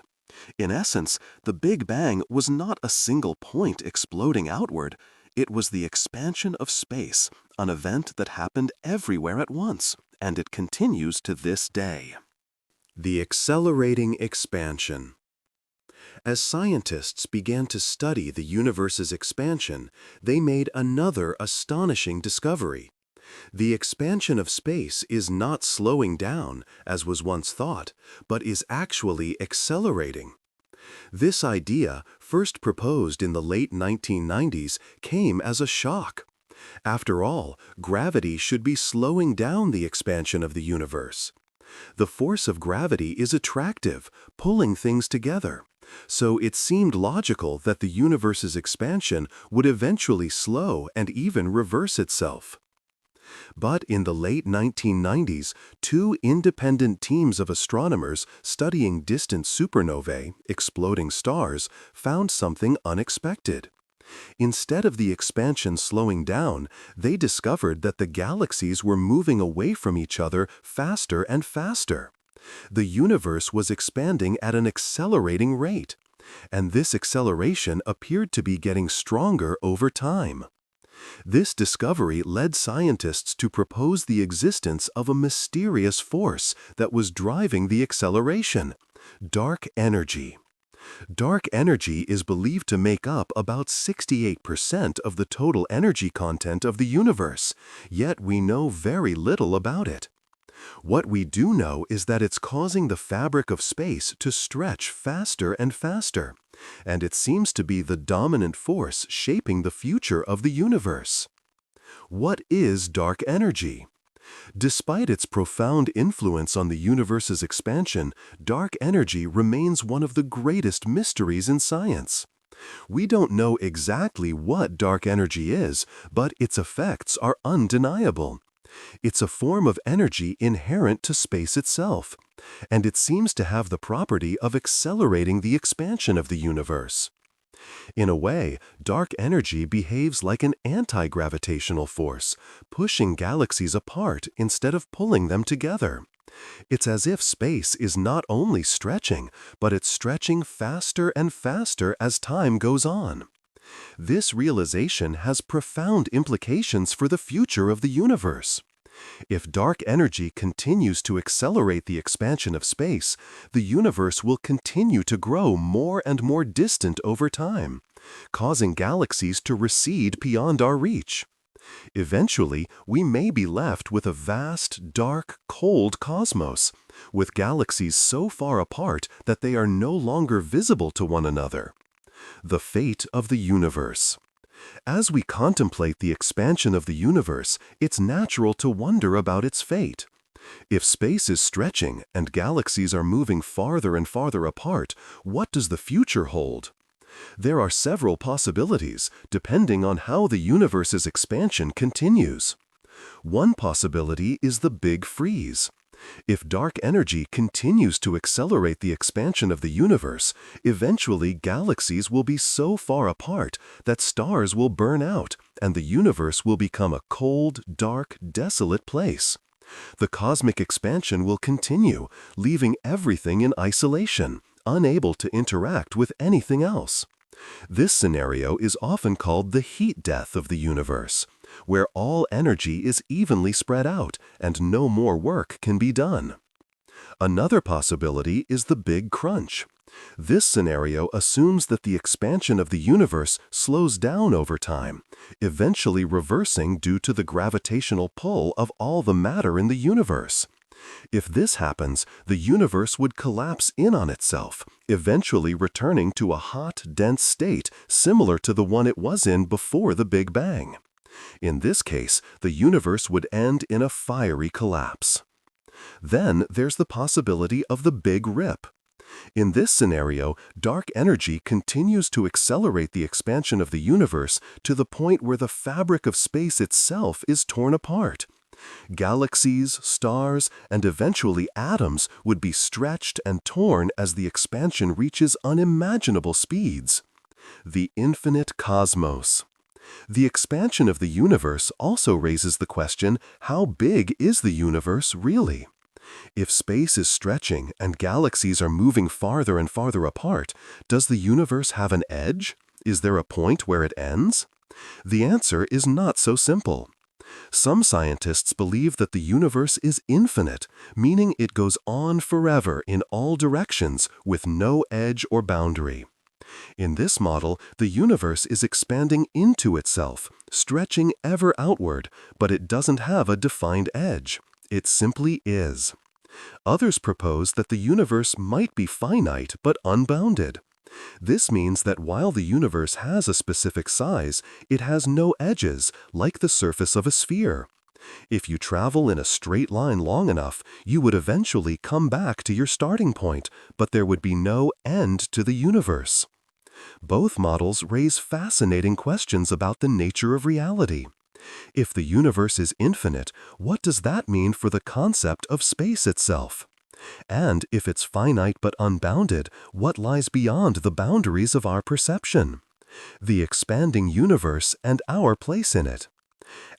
In essence, the Big Bang was not a single point exploding outward. It was the expansion of space, an event that happened everywhere at once, and it continues to this day. The accelerating expansion. As scientists began to study the universe's expansion, they made another astonishing discovery. The expansion of space is not slowing down, as was once thought, but is actually accelerating. This idea, first proposed in the late 1990s, came as a shock. After all, gravity should be slowing down the expansion of the universe. The force of gravity is attractive, pulling things together. So it seemed logical that the universe's expansion would eventually slow and even reverse itself. But in the late 1990s, two independent teams of astronomers studying distant supernovae, exploding stars, found something unexpected. Instead of the expansion slowing down, they discovered that the galaxies were moving away from each other faster and faster. The universe was expanding at an accelerating rate, and this acceleration appeared to be getting stronger over time. This discovery led scientists to propose the existence of a mysterious force that was driving the acceleration: dark energy. Dark energy is believed to make up about 68% of the total energy content of the universe, yet we know very little about it. What we do know is that it's causing the fabric of space to stretch faster and faster, and it seems to be the dominant force shaping the future of the universe. What is dark energy? Despite its profound influence on the universe's expansion, dark energy remains one of the greatest mysteries in science. We don't know exactly what dark energy is, but its effects are undeniable. It's a form of energy inherent to space itself, and it seems to have the property of accelerating the expansion of the universe. In a way, dark energy behaves like an anti-gravitational force, pushing galaxies apart instead of pulling them together. It's as if space is not only stretching, but it's stretching faster and faster as time goes on. This realization has profound implications for the future of the universe. If dark energy continues to accelerate the expansion of space, the universe will continue to grow more and more distant over time, causing galaxies to recede beyond our reach. Eventually, we may be left with a vast, dark, cold cosmos, with galaxies so far apart that they are no longer visible to one another. The fate of the universe. As we contemplate the expansion of the universe, it's natural to wonder about its fate. If space is stretching and galaxies are moving farther and farther apart, what does the future hold? There are several possibilities, depending on how the universe's expansion continues. One possibility is the Big Freeze. If dark energy continues to accelerate the expansion of the universe, eventually galaxies will be so far apart that stars will burn out, and the universe will become a cold, dark, desolate place. The cosmic expansion will continue, leaving everything in isolation, unable to interact with anything else. This scenario is often called the heat death of the universe, where all energy is evenly spread out and no more work can be done. Another possibility is the Big Crunch. This scenario assumes that the expansion of the universe slows down over time, eventually reversing due to the gravitational pull of all the matter in the universe. If this happens, the universe would collapse in on itself, eventually returning to a hot, dense state similar to the one it was in before the Big Bang. In this case, the universe would end in a fiery collapse. Then there's the possibility of the Big Rip. In this scenario, dark energy continues to accelerate the expansion of the universe to the point where the fabric of space itself is torn apart. Galaxies, stars, and eventually atoms would be stretched and torn as the expansion reaches unimaginable speeds. The infinite cosmos. The expansion of the universe also raises the question, how big is the universe really? If space is stretching and galaxies are moving farther and farther apart, does the universe have an edge? Is there a point where it ends? The answer is not so simple. Some scientists believe that the universe is infinite, meaning it goes on forever in all directions with no edge or boundary. In this model, the universe is expanding into itself, stretching ever outward, but it doesn't have a defined edge. It simply is. Others propose that the universe might be finite but unbounded. This means that while the universe has a specific size, it has no edges, like the surface of a sphere. If you travel in a straight line long enough, you would eventually come back to your starting point, but there would be no end to the universe. Both models raise fascinating questions about the nature of reality. If the universe is infinite, what does that mean for the concept of space itself? And if it's finite but unbounded, what lies beyond the boundaries of our perception? The expanding universe and our place in it.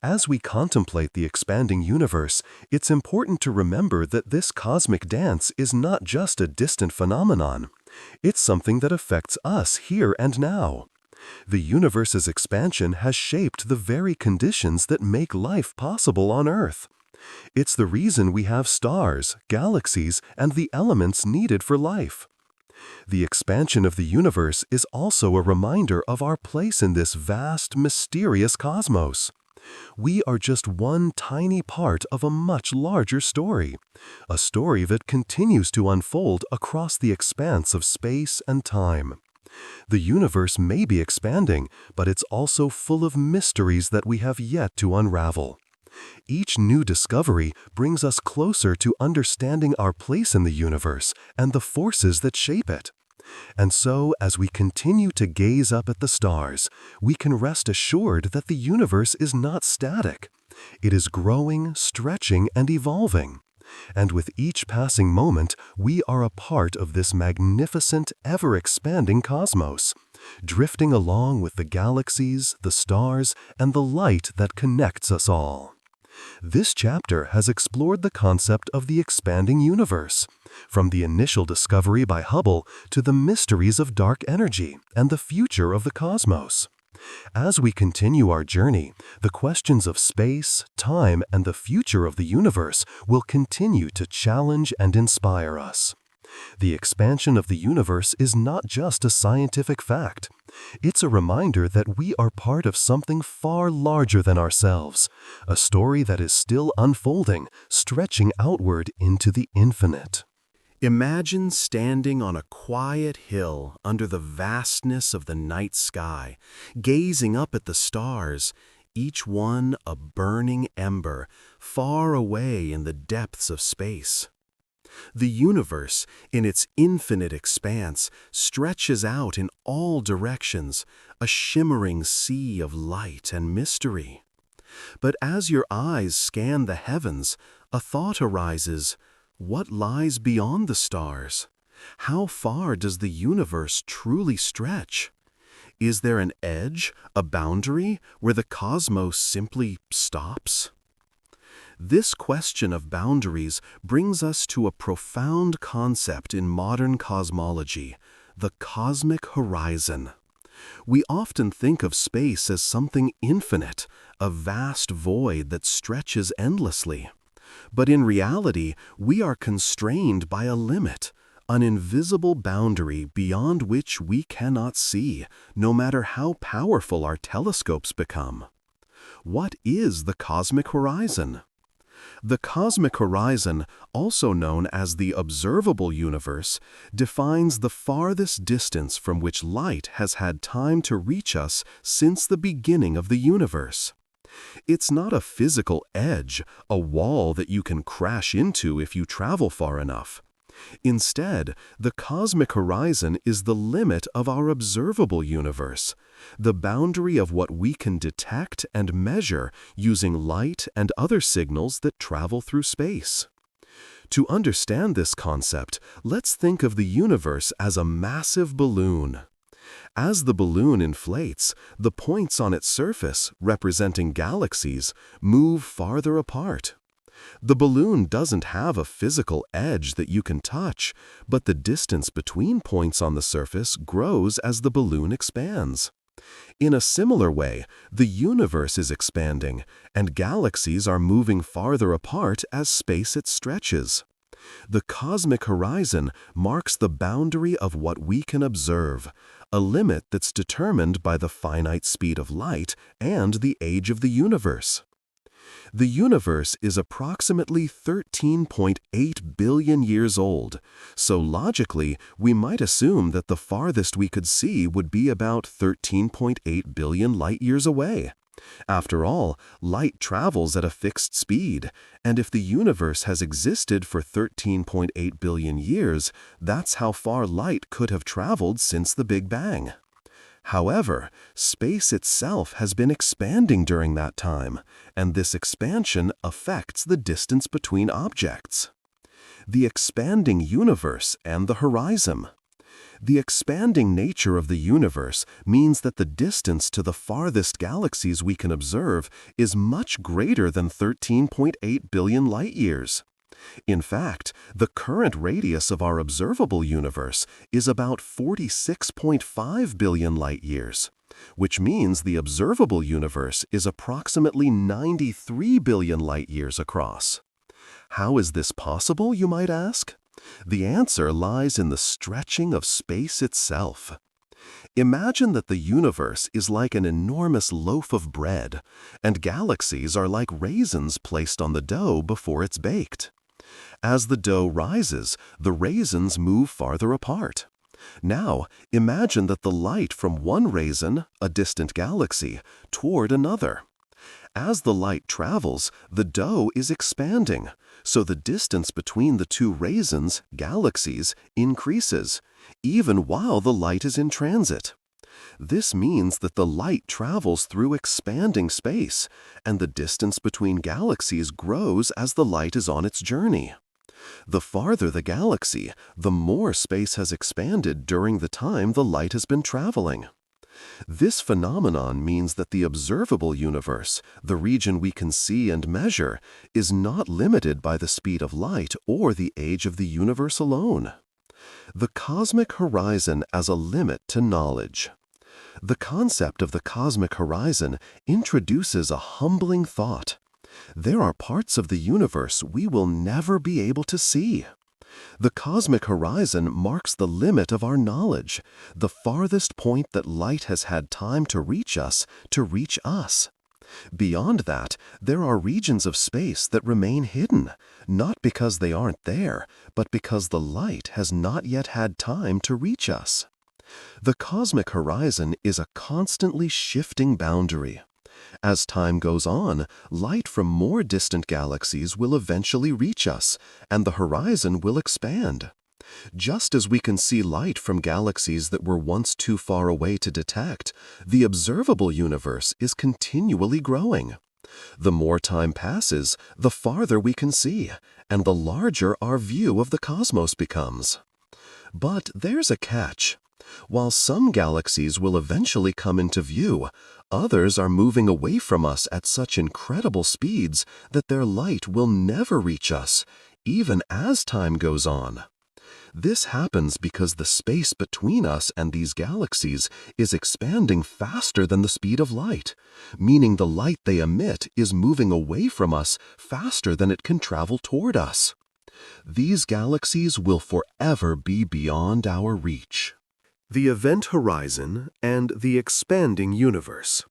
As we contemplate the expanding universe, it's important to remember that this cosmic dance is not just a distant phenomenon. It's something that affects us here and now. The universe's expansion has shaped the very conditions that make life possible on Earth. It's the reason we have stars, galaxies, and the elements needed for life. The expansion of the universe is also a reminder of our place in this vast, mysterious cosmos. We are just one tiny part of a much larger story, a story that continues to unfold across the expanse of space and time. The universe may be expanding, but it's also full of mysteries that we have yet to unravel. Each new discovery brings us closer to understanding our place in the universe and the forces that shape it. And so, as we continue to gaze up at the stars, we can rest assured that the universe is not static. It is growing, stretching, and evolving. And with each passing moment, we are a part of this magnificent, ever-expanding cosmos, drifting along with the galaxies, the stars, and the light that connects us all. This chapter has explored the concept of the expanding universe, from the initial discovery by Hubble to the mysteries of dark energy and the future of the cosmos. As we continue our journey, the questions of space, time, and the future of the universe will continue to challenge and inspire us. The expansion of the universe is not just a scientific fact. It's a reminder that we are part of something far larger than ourselves, a story that is still unfolding, stretching outward into the infinite. Imagine standing on a quiet hill under the vastness of the night sky, gazing up at the stars, each one a burning ember, far away in the depths of space. The universe, in its infinite expanse, stretches out in all directions, a shimmering sea of light and mystery. But as your eyes scan the heavens, a thought arises: what lies beyond the stars? How far does the universe truly stretch? Is there an edge, a boundary, where the cosmos simply stops? This question of boundaries brings us to a profound concept in modern cosmology: the cosmic horizon. We often think of space as something infinite, a vast void that stretches endlessly. But in reality, we are constrained by a limit, an invisible boundary beyond which we cannot see, no matter how powerful our telescopes become. What is the cosmic horizon? The cosmic horizon, also known as the observable universe, defines the farthest distance from which light has had time to reach us since the beginning of the universe. It's not a physical edge, a wall that you can crash into if you travel far enough. Instead, the cosmic horizon is the limit of our observable universe, the boundary of what we can detect and measure using light and other signals that travel through space. To understand this concept, let's think of the universe as a massive balloon. As the balloon inflates, the points on its surface, representing galaxies, move farther apart. The balloon doesn't have a physical edge that you can touch, but the distance between points on the surface grows as the balloon expands. In a similar way, the universe is expanding, and galaxies are moving farther apart as space it stretches. The cosmic horizon marks the boundary of what we can observe, a limit that's determined by the finite speed of light and the age of the universe. The universe is approximately 13.8 billion years old, so logically, we might assume that the farthest we could see would be about 13.8 billion light-years away. After all, light travels at a fixed speed, and if the universe has existed for 13.8 billion years, that's how far light could have traveled since the Big Bang. However, space itself has been expanding during that time, and this expansion affects the distance between objects. The expanding universe and the horizon. The expanding nature of the universe means that the distance to the farthest galaxies we can observe is much greater than 13.8 billion light-years. In fact, the current radius of our observable universe is about 46.5 billion light-years, which means the observable universe is approximately 93 billion light-years across. How is this possible, you might ask? The answer lies in the stretching of space itself. Imagine that the universe is like an enormous loaf of bread, and galaxies are like raisins placed on the dough before it's baked. As the dough rises, the raisins move farther apart. Now, imagine that the light from one raisin, a distant galaxy, toward another. As the light travels, the dough is expanding, so the distance between the two raisins, galaxies, increases, even while the light is in transit. This means that the light travels through expanding space, and the distance between galaxies grows as the light is on its journey. The farther the galaxy, the more space has expanded during the time the light has been traveling. This phenomenon means that the observable universe, the region we can see and measure, is not limited by the speed of light or the age of the universe alone. The cosmic horizon as a limit to knowledge. The concept of the cosmic horizon introduces a humbling thought. There are parts of the universe we will never be able to see. The cosmic horizon marks the limit of our knowledge, the farthest point that light has had time to reach us. Beyond that, there are regions of space that remain hidden, not because they aren't there, but because the light has not yet had time to reach us. The cosmic horizon is a constantly shifting boundary. As time goes on, light from more distant galaxies will eventually reach us, and the horizon will expand. Just as we can see light from galaxies that were once too far away to detect, the observable universe is continually growing. The more time passes, the farther we can see, and the larger our view of the cosmos becomes. But there's a catch. While some galaxies will eventually come into view, others are moving away from us at such incredible speeds that their light will never reach us, even as time goes on. This happens because the space between us and these galaxies is expanding faster than the speed of light, meaning the light they emit is moving away from us faster than it can travel toward us. These galaxies will forever be beyond our reach. The event horizon and the expanding universe.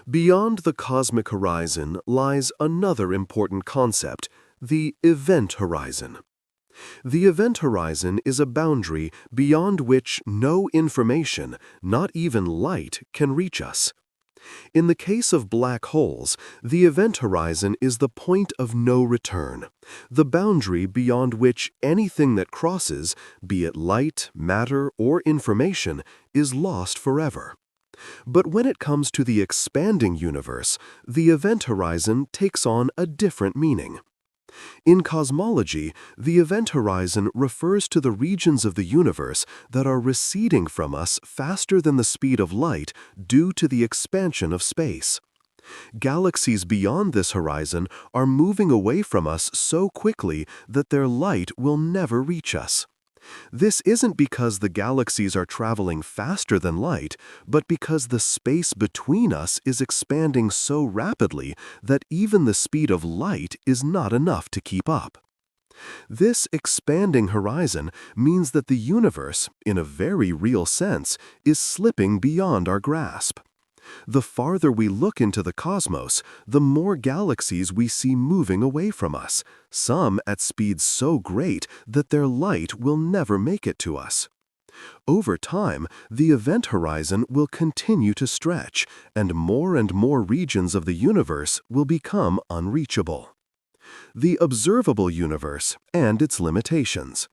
Beyond the cosmic horizon lies another important concept, the event horizon. The event horizon is a boundary beyond which no information, not even light, can reach us. In the case of black holes, the event horizon is the point of no return, the boundary beyond which anything that crosses, be it light, matter, or information, is lost forever. But when it comes to the expanding universe, the event horizon takes on a different meaning. In cosmology, the event horizon refers to the regions of the universe that are receding from us faster than the speed of light due to the expansion of space. Galaxies beyond this horizon are moving away from us so quickly that their light will never reach us. This isn't because the galaxies are traveling faster than light, but because the space between us is expanding so rapidly that even the speed of light is not enough to keep up. This expanding horizon means that the universe, in a very real sense, is slipping beyond our grasp. The farther we look into the cosmos, the more galaxies we see moving away from us, some at speeds so great that their light will never make it to us. Over time, the event horizon will continue to stretch, and more regions of the universe will become unreachable. The observable universe and its limitations.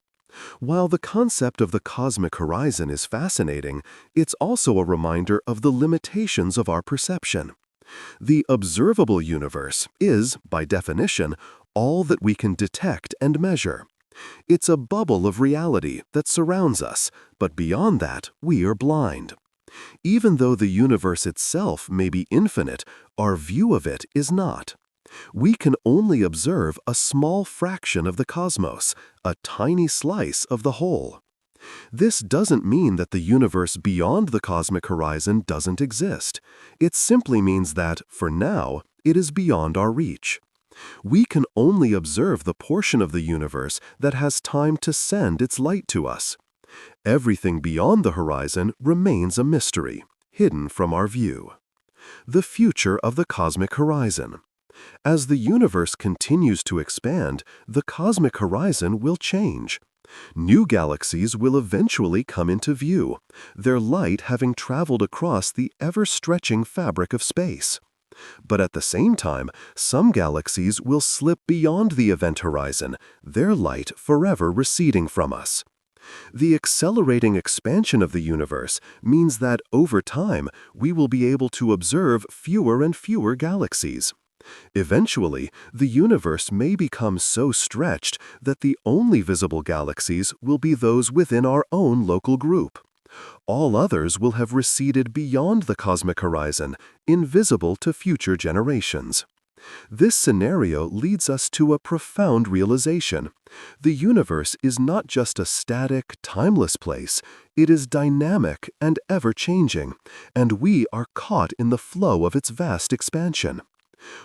While the concept of the cosmic horizon is fascinating, it's also a reminder of the limitations of our perception. The observable universe is, by definition, all that we can detect and measure. It's a bubble of reality that surrounds us, but beyond that, we are blind. Even though the universe itself may be infinite, our view of it is not. We can only observe a small fraction of the cosmos, a tiny slice of the whole. This doesn't mean that the universe beyond the cosmic horizon doesn't exist. It simply means that, for now, it is beyond our reach. We can only observe the portion of the universe that has time to send its light to us. Everything beyond the horizon remains a mystery, hidden from our view. The future of the cosmic horizon. As the universe continues to expand, the cosmic horizon will change. New galaxies will eventually come into view, their light having traveled across the ever-stretching fabric of space. But at the same time, some galaxies will slip beyond the event horizon, their light forever receding from us. The accelerating expansion of the universe means that, over time, we will be able to observe fewer and fewer galaxies. Eventually, the universe may become so stretched that the only visible galaxies will be those within our own local group. All others will have receded beyond the cosmic horizon, invisible to future generations. This scenario leads us to a profound realization. The universe is not just a static, timeless place, it is dynamic and ever-changing, and we are caught in the flow of its vast expansion.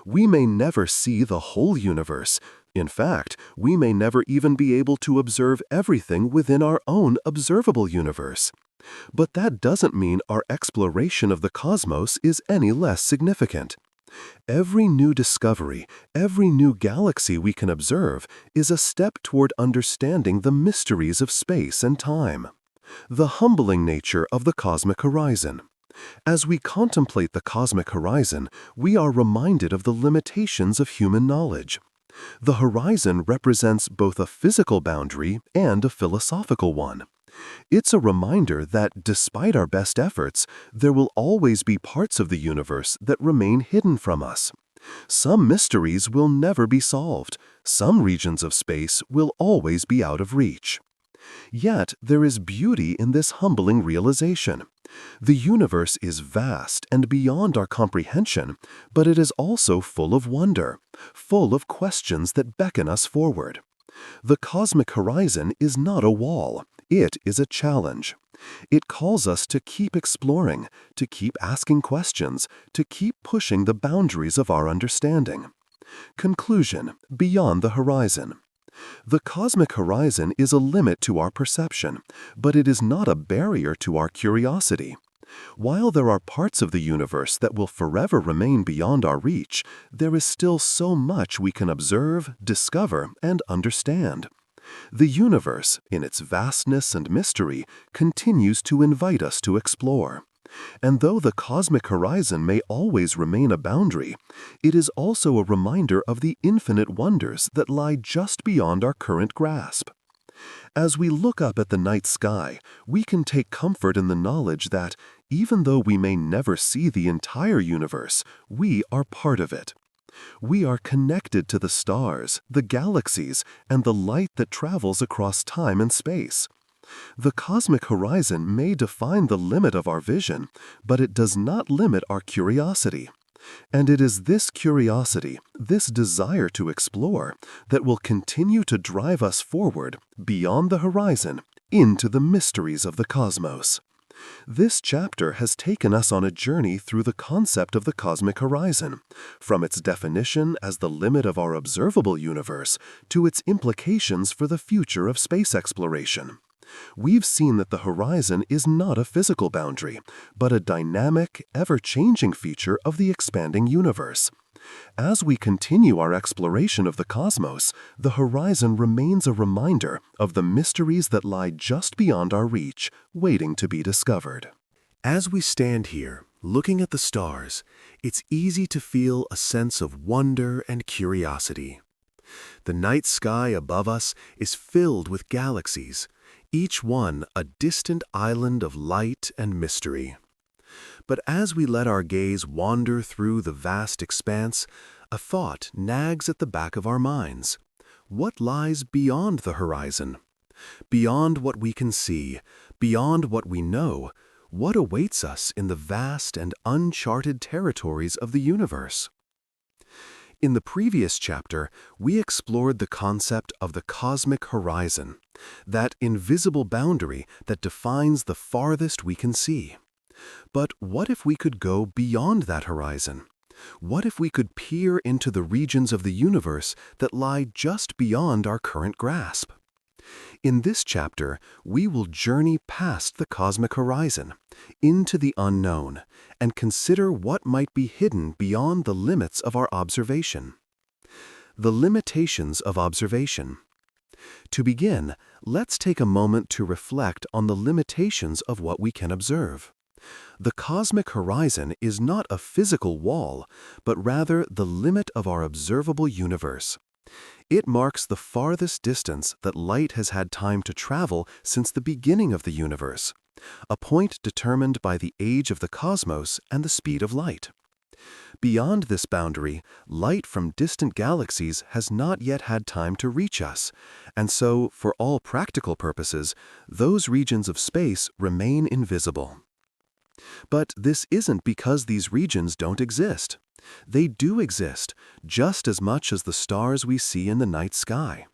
We may never see the whole universe. In fact, we may never even be able to observe everything within our own observable universe. But that doesn't mean our exploration of the cosmos is any less significant. Every new discovery, every new galaxy we can observe is a step toward understanding the mysteries of space and time. The humbling nature of the cosmic horizon. As we contemplate the cosmic horizon, we are reminded of the limitations of human knowledge. The horizon represents both a physical boundary and a philosophical one. It's a reminder that, despite our best efforts, there will always be parts of the universe that remain hidden from us. Some mysteries will never be solved. Some regions of space will always be out of reach. Yet, there is beauty in this humbling realization. The universe is vast and beyond our comprehension, but it is also full of wonder, full of questions that beckon us forward. The cosmic horizon is not a wall, it is a challenge. It calls us to keep exploring, to keep asking questions, to keep pushing the boundaries of our understanding. Conclusion: beyond the horizon. The cosmic horizon is a limit to our perception, but it is not a barrier to our curiosity. While there are parts of the universe that will forever remain beyond our reach, there is still so much we can observe, discover, and understand. The universe, in its vastness and mystery, continues to invite us to explore. And though the cosmic horizon may always remain a boundary, it is also a reminder of the infinite wonders that lie just beyond our current grasp. As we look up at the night sky, we can take comfort in the knowledge that, even though we may never see the entire universe, we are part of it. We are connected to the stars, the galaxies, and the light that travels across time and space. The cosmic horizon may define the limit of our vision, but it does not limit our curiosity. And it is this curiosity, this desire to explore, that will continue to drive us forward, beyond the horizon, into the mysteries of the cosmos. This chapter has taken us on a journey through the concept of the cosmic horizon, from its definition as the limit of our observable universe to its implications for the future of space exploration. We've seen that the horizon is not a physical boundary, but a dynamic, ever-changing feature of the expanding universe. As we continue our exploration of the cosmos, the horizon remains a reminder of the mysteries that lie just beyond our reach, waiting to be discovered. As we stand here, looking at the stars, it's easy to feel a sense of wonder and curiosity. The night sky above us is filled with galaxies, each one a distant island of light and mystery. But as we let our gaze wander through the vast expanse, a thought nags at the back of our minds. What lies beyond the horizon? Beyond what we can see, beyond what we know, what awaits us in the vast and uncharted territories of the universe? In the previous chapter, we explored the concept of the cosmic horizon, that invisible boundary that defines the farthest we can see. But what if we could go beyond that horizon? What if we could peer into the regions of the universe that lie just beyond our current grasp? In this chapter, we will journey past the cosmic horizon, into the unknown, and consider what might be hidden beyond the limits of our observation. The limitations of observation. To begin, let's take a moment to reflect on the limitations of what we can observe. The cosmic horizon is not a physical wall, but rather the limit of our observable universe. It marks the farthest distance that light has had time to travel since the beginning of the universe, a point determined by the age of the cosmos and the speed of light. Beyond this boundary, light from distant galaxies has not yet had time to reach us, and so, for all practical purposes, those regions of space remain invisible. But this isn't because these regions don't exist. They do exist, just as much as the stars we see in the night sky.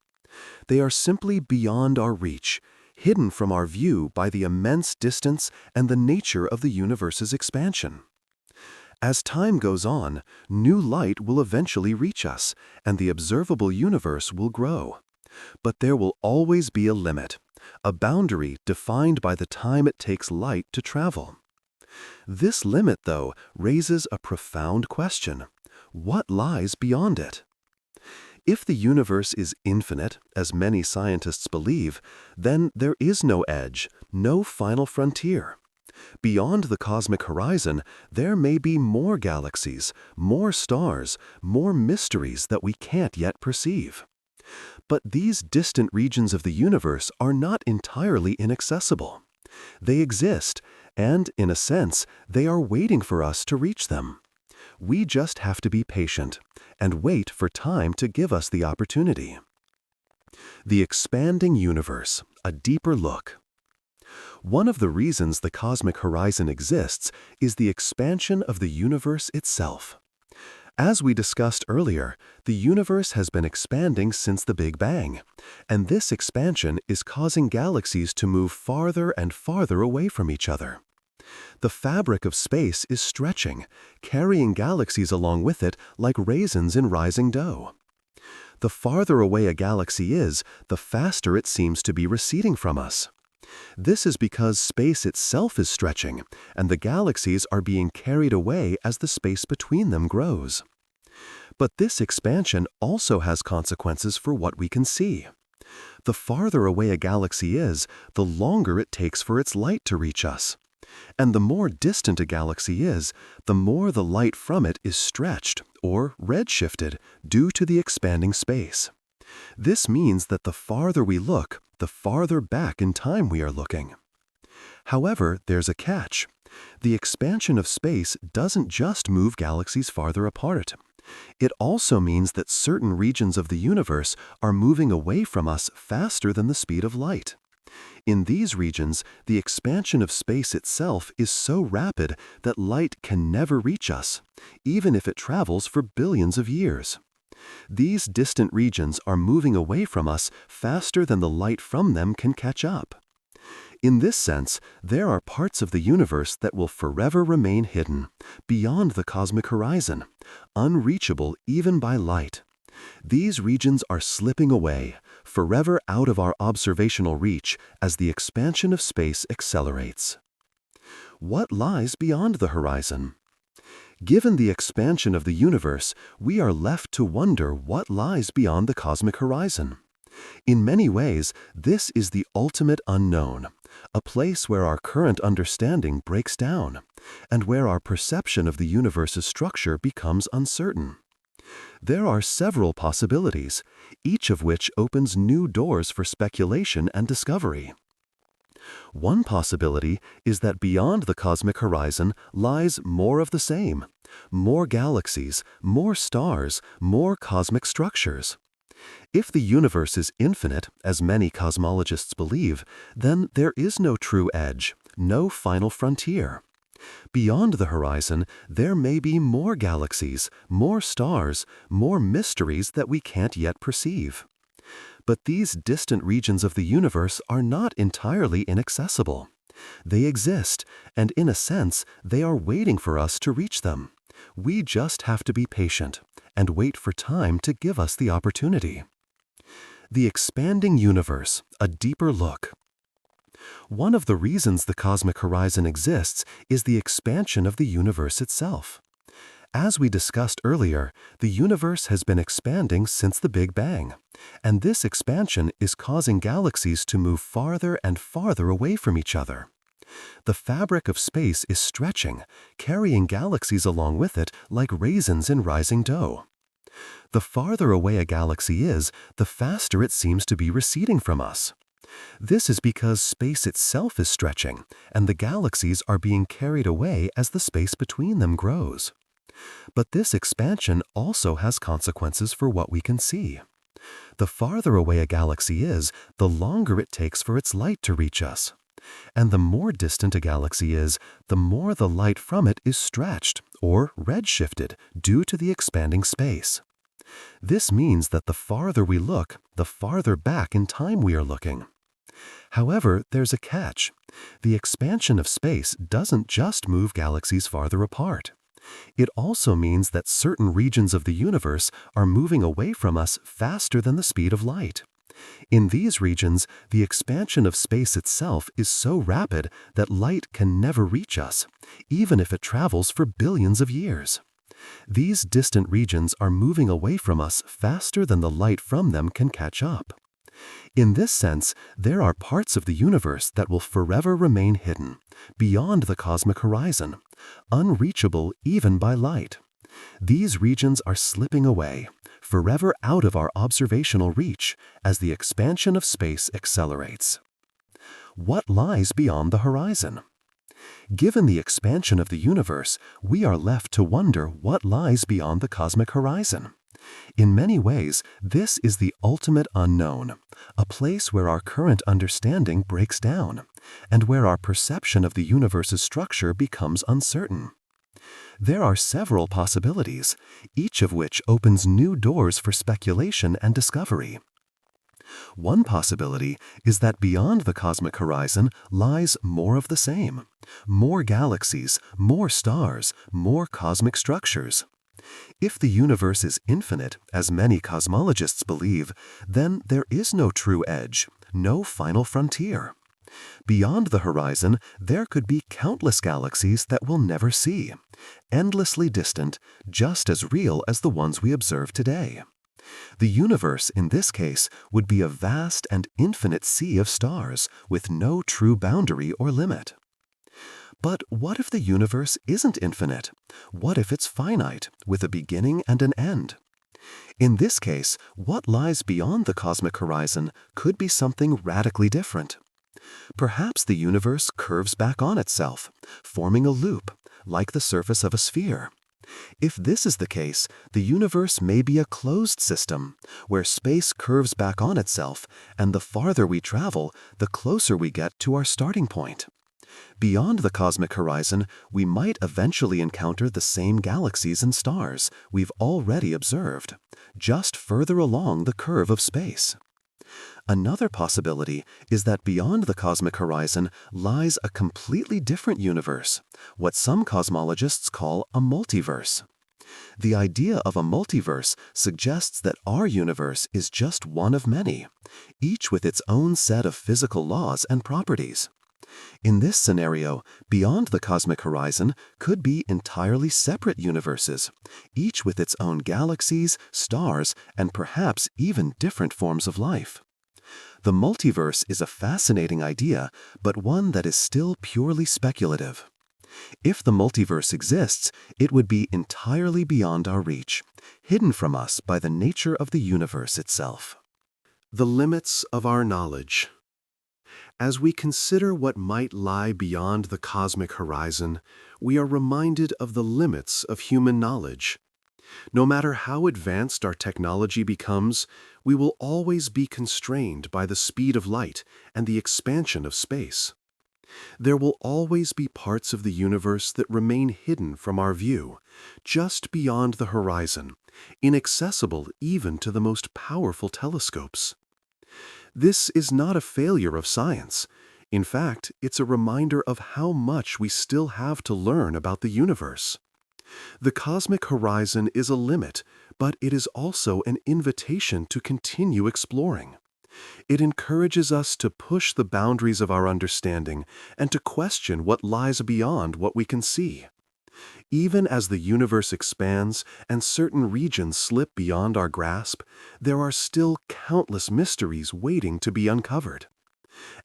They are simply beyond our reach, hidden from our view by the immense distance and the nature of the universe's expansion. As time goes on, new light will eventually reach us, and the observable universe will grow. But there will always be a limit, a boundary defined by the time it takes light to travel. This limit, though, raises a profound question. What lies beyond it? If the universe is infinite, as many scientists believe, then there is no edge, no final frontier. Beyond the cosmic horizon, there may be more galaxies, more stars, more mysteries that we can't yet perceive. But these distant regions of the universe are not entirely inaccessible. They exist, and, in a sense, they are waiting for us to reach them. We just have to be patient and wait for time to give us the opportunity. The expanding universe, a deeper look. One of the reasons the cosmic horizon exists is the expansion of the universe itself. As we discussed earlier, the universe has been expanding since the Big Bang, and this expansion is causing galaxies to move farther and farther away from each other. The fabric of space is stretching, carrying galaxies along with it like raisins in rising dough. The farther away a galaxy is, the faster it seems to be receding from us. This is because space itself is stretching, and the galaxies are being carried away as the space between them grows. But this expansion also has consequences for what we can see. The farther away a galaxy is, the longer it takes for its light to reach us. And the more distant a galaxy is, the more the light from it is stretched, or redshifted, due to the expanding space. This means that the farther we look, the farther back in time we are looking. However, there's a catch. The expansion of space doesn't just move galaxies farther apart. It also means that certain regions of the universe are moving away from us faster than the speed of light. In these regions, the expansion of space itself is so rapid that light can never reach us, even if it travels for billions of years. These distant regions are moving away from us faster than the light from them can catch up. In this sense, there are parts of the universe that will forever remain hidden, beyond the cosmic horizon, unreachable even by light. These regions are slipping away, forever out of our observational reach as the expansion of space accelerates. What lies beyond the horizon? Given the expansion of the universe, we are left to wonder what lies beyond the cosmic horizon. In many ways, this is the ultimate unknown, a place where our current understanding breaks down, and where our perception of the universe's structure becomes uncertain. There are several possibilities, each of which opens new doors for speculation and discovery. One possibility is that beyond the cosmic horizon lies more of the same, more galaxies, more stars, more cosmic structures. If the universe is infinite, as many cosmologists believe, then there is no true edge, no final frontier. Beyond the horizon, there may be more galaxies, more stars, more mysteries that we can't yet perceive. But these distant regions of the universe are not entirely inaccessible. They exist, and in a sense, they are waiting for us to reach them. We just have to be patient and wait for time to give us the opportunity. The expanding universe, a deeper look. One of the reasons the cosmic horizon exists is the expansion of the universe itself. As we discussed earlier, the universe has been expanding since the Big Bang, and this expansion is causing galaxies to move farther and farther away from each other. The fabric of space is stretching, carrying galaxies along with it like raisins in rising dough. The farther away a galaxy is, the faster it seems to be receding from us. This is because space itself is stretching, and the galaxies are being carried away as the space between them grows. But this expansion also has consequences for what we can see. The farther away a galaxy is, the longer it takes for its light to reach us. And the more distant a galaxy is, the more the light from it is stretched, or redshifted, due to the expanding space. This means that the farther we look, the farther back in time we are looking. However, there's a catch. The expansion of space doesn't just move galaxies farther apart. It also means that certain regions of the universe are moving away from us faster than the speed of light. In these regions, the expansion of space itself is so rapid that light can never reach us, even if it travels for billions of years. These distant regions are moving away from us faster than the light from them can catch up. In this sense, there are parts of the universe that will forever remain hidden, beyond the cosmic horizon, unreachable even by light. These regions are slipping away, forever out of our observational reach as the expansion of space accelerates. What lies beyond the horizon? Given the expansion of the universe, we are left to wonder what lies beyond the cosmic horizon. In many ways, this is the ultimate unknown, a place where our current understanding breaks down, and where our perception of the universe's structure becomes uncertain. There are several possibilities, each of which opens new doors for speculation and discovery. One possibility is that beyond the cosmic horizon lies more of the same, more galaxies, more stars, more cosmic structures. If the universe is infinite, as many cosmologists believe, then there is no true edge, no final frontier. Beyond the horizon, there could be countless galaxies that we'll never see, endlessly distant, just as real as the ones we observe today. The universe, in this case, would be a vast and infinite sea of stars, with no true boundary or limit. But what if the universe isn't infinite? What if it's finite, with a beginning and an end? In this case, what lies beyond the cosmic horizon could be something radically different. Perhaps the universe curves back on itself, forming a loop, like the surface of a sphere. If this is the case, the universe may be a closed system, where space curves back on itself, and the farther we travel, the closer we get to our starting point. Beyond the cosmic horizon, we might eventually encounter the same galaxies and stars we've already observed, just further along the curve of space. Another possibility is that beyond the cosmic horizon lies a completely different universe, what some cosmologists call a multiverse. The idea of a multiverse suggests that our universe is just one of many, each with its own set of physical laws and properties. In this scenario, beyond the cosmic horizon could be entirely separate universes, each with its own galaxies, stars, and perhaps even different forms of life. The multiverse is a fascinating idea, but one that is still purely speculative. If the multiverse exists, it would be entirely beyond our reach, hidden from us by the nature of the universe itself. The limits of our knowledge. As we consider what might lie beyond the cosmic horizon, we are reminded of the limits of human knowledge. No matter how advanced our technology becomes, we will always be constrained by the speed of light and the expansion of space. There will always be parts of the universe that remain hidden from our view, just beyond the horizon, inaccessible even to the most powerful telescopes. This is not a failure of science. In fact, it's a reminder of how much we still have to learn about the universe. The cosmic horizon is a limit, but it is also an invitation to continue exploring. It encourages us to push the boundaries of our understanding and to question what lies beyond what we can see. Even as the universe expands and certain regions slip beyond our grasp, there are still countless mysteries waiting to be uncovered.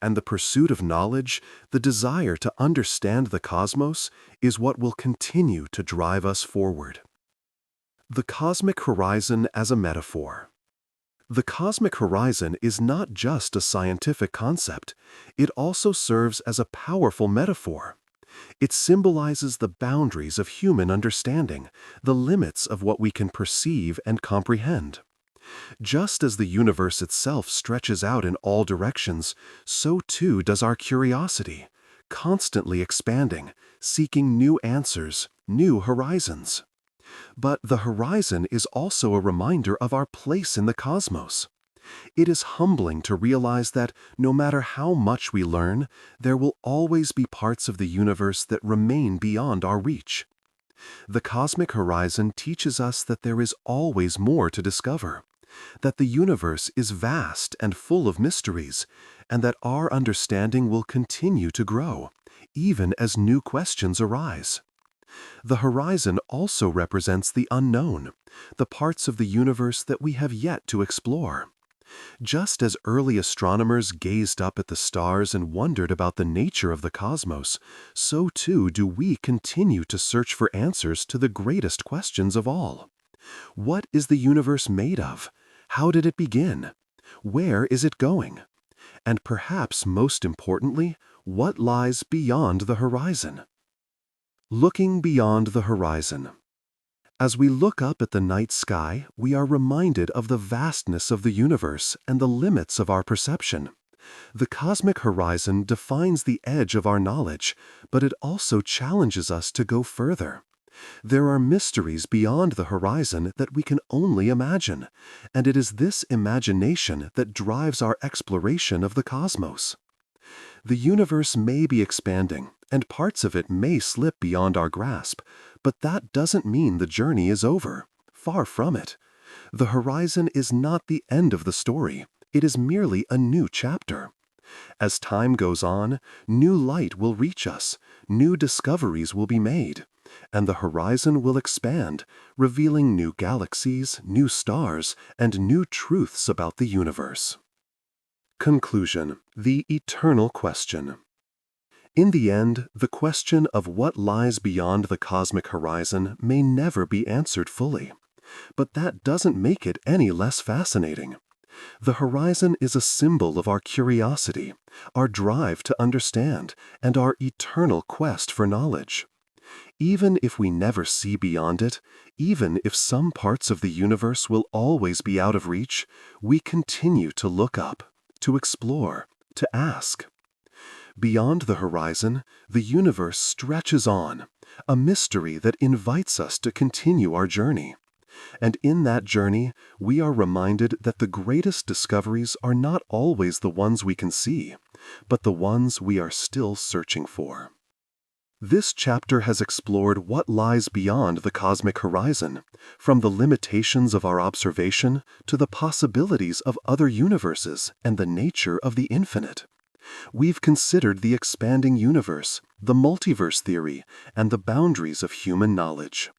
And the pursuit of knowledge, the desire to understand the cosmos, is what will continue to drive us forward. The cosmic horizon as a metaphor. The cosmic horizon is not just a scientific concept, it also serves as a powerful metaphor. It symbolizes the boundaries of human understanding, the limits of what we can perceive and comprehend. Just as the universe itself stretches out in all directions, so too does our curiosity, constantly expanding, seeking new answers, new horizons. But the horizon is also a reminder of our place in the cosmos. It is humbling to realize that no matter how much we learn, there will always be parts of the universe that remain beyond our reach. The cosmic horizon teaches us that there is always more to discover, that the universe is vast and full of mysteries, and that our understanding will continue to grow, even as new questions arise. The horizon also represents the unknown, the parts of the universe that we have yet to explore. Just as early astronomers gazed up at the stars and wondered about the nature of the cosmos, so too do we continue to search for answers to the greatest questions of all. What is the universe made of? How did it begin? Where is it going? And perhaps most importantly, what lies beyond the horizon? Looking beyond the horizon. As we look up at the night sky, we are reminded of the vastness of the universe and the limits of our perception. The cosmic horizon defines the edge of our knowledge, but it also challenges us to go further. There are mysteries beyond the horizon that we can only imagine, and it is this imagination that drives our exploration of the cosmos. The universe may be expanding, and parts of it may slip beyond our grasp, but that doesn't mean the journey is over. Far from it. The horizon is not the end of the story. It is merely a new chapter. As time goes on, new light will reach us, new discoveries will be made, and the horizon will expand, revealing new galaxies, new stars, and new truths about the universe. Conclusion: the eternal question. In the end, the question of what lies beyond the cosmic horizon may never be answered fully. But that doesn't make it any less fascinating. The horizon is a symbol of our curiosity, our drive to understand, and our eternal quest for knowledge. Even if we never see beyond it, even if some parts of the universe will always be out of reach, we continue to look up, to explore, to ask. Beyond the horizon, the universe stretches on, a mystery that invites us to continue our journey. And in that journey, we are reminded that the greatest discoveries are not always the ones we can see, but the ones we are still searching for. This chapter has explored what lies beyond the cosmic horizon, from the limitations of our observation to the possibilities of other universes and the nature of the infinite. We've considered the expanding universe, the multiverse theory, and the boundaries of human knowledge.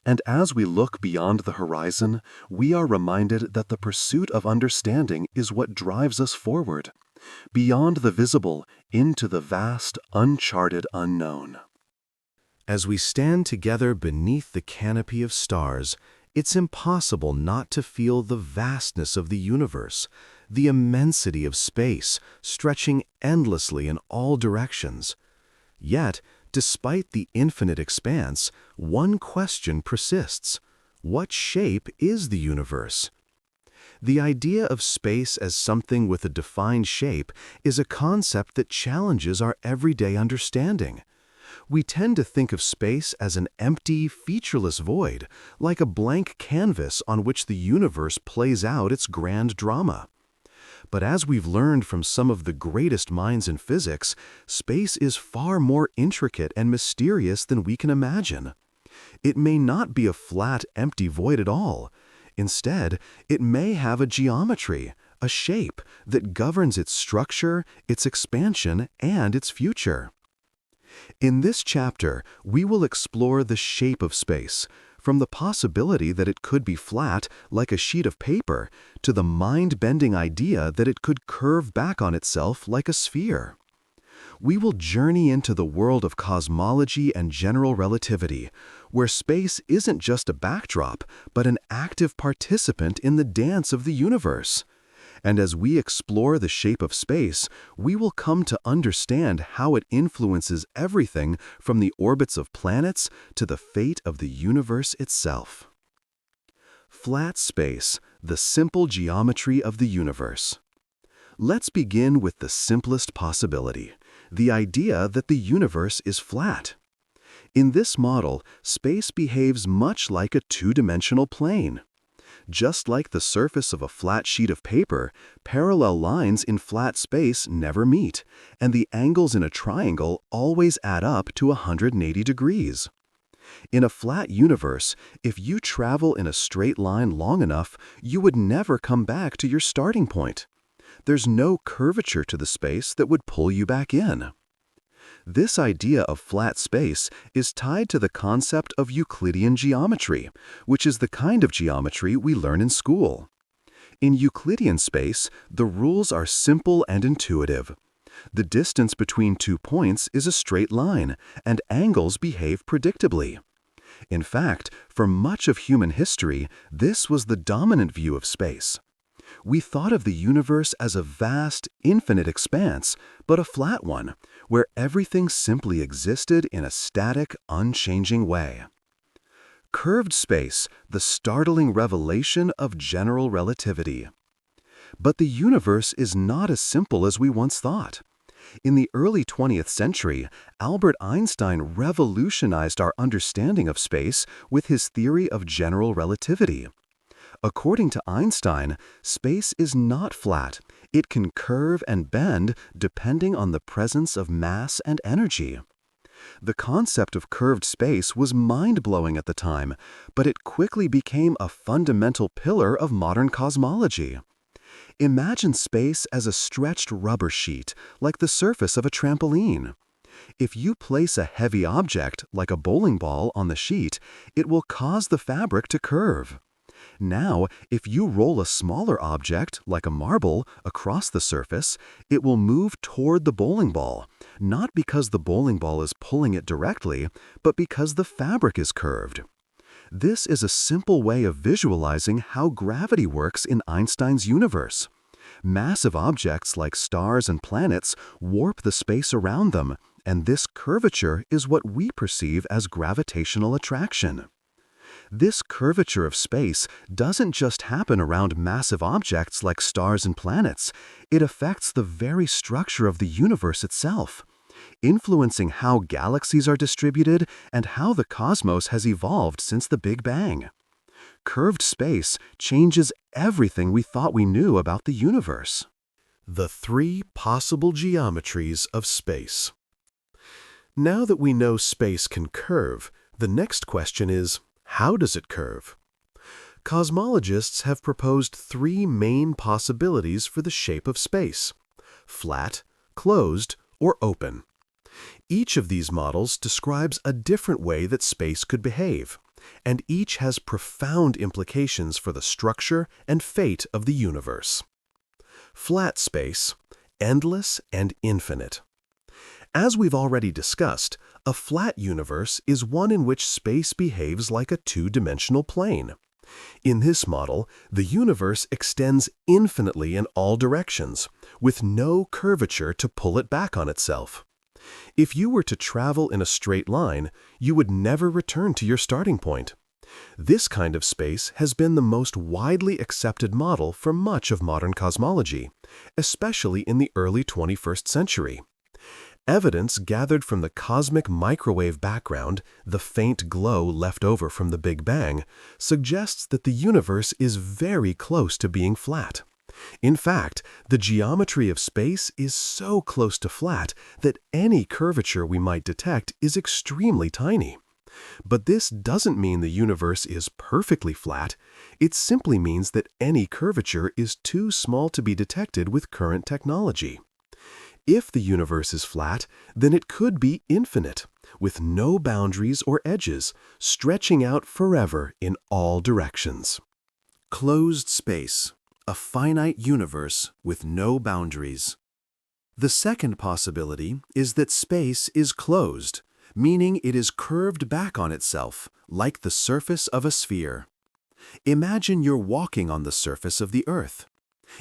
And as we look beyond the horizon, we are reminded that the pursuit of understanding is what drives us forward, beyond the visible, into the vast, uncharted unknown. As we stand together beneath the canopy of stars, it's impossible not to feel the vastness of the universe, the immensity of space, stretching endlessly in all directions. Yet, despite the infinite expanse, one question persists. What shape is the universe? The idea of space as something with a defined shape is a concept that challenges our everyday understanding. We tend to think of space as an empty, featureless void, like a blank canvas on which the universe plays out its grand drama. But as we've learned from some of the greatest minds in physics, space is far more intricate and mysterious than we can imagine. It may not be a flat, empty void at all. Instead, it may have a geometry, a shape that governs its structure, its expansion, and its future. In this chapter, we will explore the shape of space, from the possibility that it could be flat, like a sheet of paper, to the mind-bending idea that it could curve back on itself like a sphere. We will journey into the world of cosmology and general relativity, where space isn't just a backdrop, but an active participant in the dance of the universe. And as we explore the shape of space, we will come to understand how it influences everything from the orbits of planets to the fate of the universe itself. Flat space, the simple geometry of the universe. Let's begin with the simplest possibility, the idea that the universe is flat. In this model, space behaves much like a two-dimensional plane. Just like the surface of a flat sheet of paper, parallel lines in flat space never meet, and the angles in a triangle always add up to 180 degrees. In a flat universe, if you travel in a straight line long enough, you would never come back to your starting point. There's no curvature to the space that would pull you back in. This idea of flat space is tied to the concept of Euclidean geometry, which is the kind of geometry we learn in school. In Euclidean space, the rules are simple and intuitive. The distance between 2 points is a straight line, and angles behave predictably. In fact, for much of human history, this was the dominant view of space. We thought of the universe as a vast, infinite expanse, but a flat one, where everything simply existed in a static, unchanging way. Curved space, the startling revelation of general relativity. But the universe is not as simple as we once thought. In the early 20th century, Albert Einstein revolutionized our understanding of space with his theory of general relativity. According to Einstein, space is not flat. It can curve and bend depending on the presence of mass and energy. The concept of curved space was mind-blowing at the time, but it quickly became a fundamental pillar of modern cosmology. Imagine space as a stretched rubber sheet, like the surface of a trampoline. If you place a heavy object, like a bowling ball, on the sheet, it will cause the fabric to curve. Now, if you roll a smaller object, like a marble, across the surface, it will move toward the bowling ball, not because the bowling ball is pulling it directly, but because the fabric is curved. This is a simple way of visualizing how gravity works in Einstein's universe. Massive objects like stars and planets warp the space around them, and this curvature is what we perceive as gravitational attraction. This curvature of space doesn't just happen around massive objects like stars and planets. It affects the very structure of the universe itself, influencing how galaxies are distributed and how the cosmos has evolved since the Big Bang. Curved space changes everything we thought we knew about the universe. The three possible geometries of space. Now that we know space can curve, the next question is, how does it curve? Cosmologists have proposed three main possibilities for the shape of space: flat, closed, or open. Each of these models describes a different way that space could behave, and each has profound implications for the structure and fate of the universe. Flat space, endless and infinite. As we've already discussed, a flat universe is one in which space behaves like a two-dimensional plane. In this model, the universe extends infinitely in all directions, with no curvature to pull it back on itself. If you were to travel in a straight line, you would never return to your starting point. This kind of space has been the most widely accepted model for much of modern cosmology, especially in the early 21st century. Evidence gathered from the cosmic microwave background, the faint glow left over from the Big Bang, suggests that the universe is very close to being flat. In fact, the geometry of space is so close to flat that any curvature we might detect is extremely tiny. But this doesn't mean the universe is perfectly flat. It simply means that any curvature is too small to be detected with current technology. If the universe is flat, then it could be infinite, with no boundaries or edges, stretching out forever in all directions. Closed space, a finite universe with no boundaries. The second possibility is that space is closed, meaning it is curved back on itself, like the surface of a sphere. Imagine you're walking on the surface of the Earth.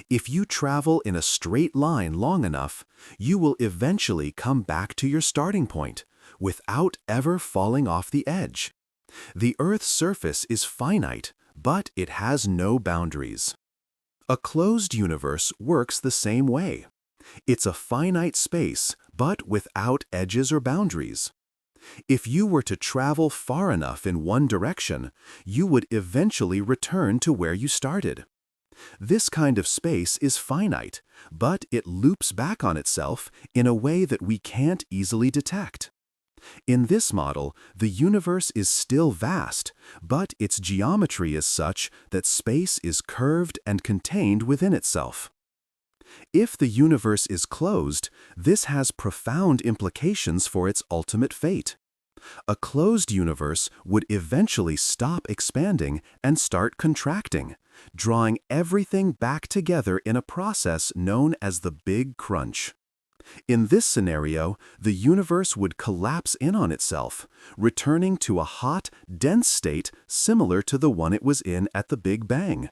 If you travel in a straight line long enough, you will eventually come back to your starting point, without ever falling off the edge. The Earth's surface is finite, but it has no boundaries. A closed universe works the same way. It's a finite space, but without edges or boundaries. If you were to travel far enough in one direction, you would eventually return to where you started. This kind of space is finite, but it loops back on itself in a way that we can't easily detect. In this model, the universe is still vast, but its geometry is such that space is curved and contained within itself. If the universe is closed, this has profound implications for its ultimate fate. A closed universe would eventually stop expanding and start contracting, drawing everything back together in a process known as the Big Crunch. In this scenario, the universe would collapse in on itself, returning to a hot, dense state similar to the one it was in at the Big Bang.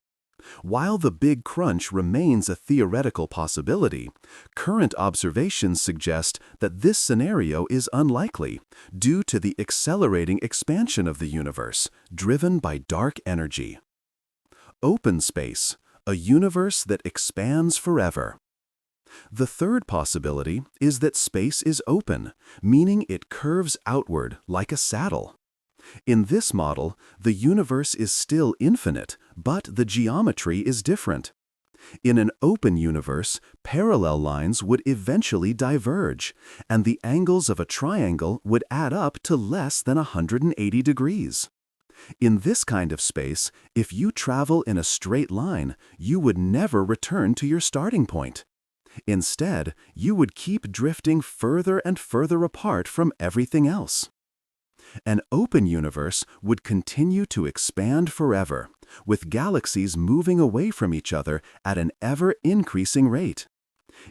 While the Big Crunch remains a theoretical possibility, current observations suggest that this scenario is unlikely due to the accelerating expansion of the universe, driven by dark energy. Open space, a universe that expands forever. The third possibility is that space is open, meaning it curves outward like a saddle. In this model, the universe is still infinite, but the geometry is different. In an open universe, parallel lines would eventually diverge, and the angles of a triangle would add up to less than 180 degrees. In this kind of space, if you travel in a straight line, you would never return to your starting point. Instead, you would keep drifting further and further apart from everything else. An open universe would continue to expand forever, with galaxies moving away from each other at an ever-increasing rate.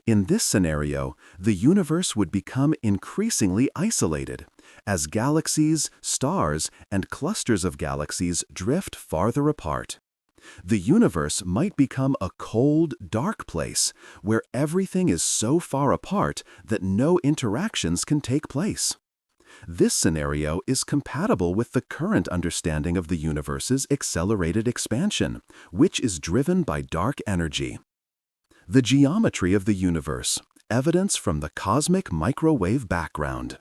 In this scenario, the universe would become increasingly isolated, as galaxies, stars, and clusters of galaxies drift farther apart. The universe might become a cold, dark place, where everything is so far apart that no interactions can take place. This scenario is compatible with the current understanding of the universe's accelerated expansion, which is driven by dark energy. The geometry of the universe, evidence from the cosmic microwave background.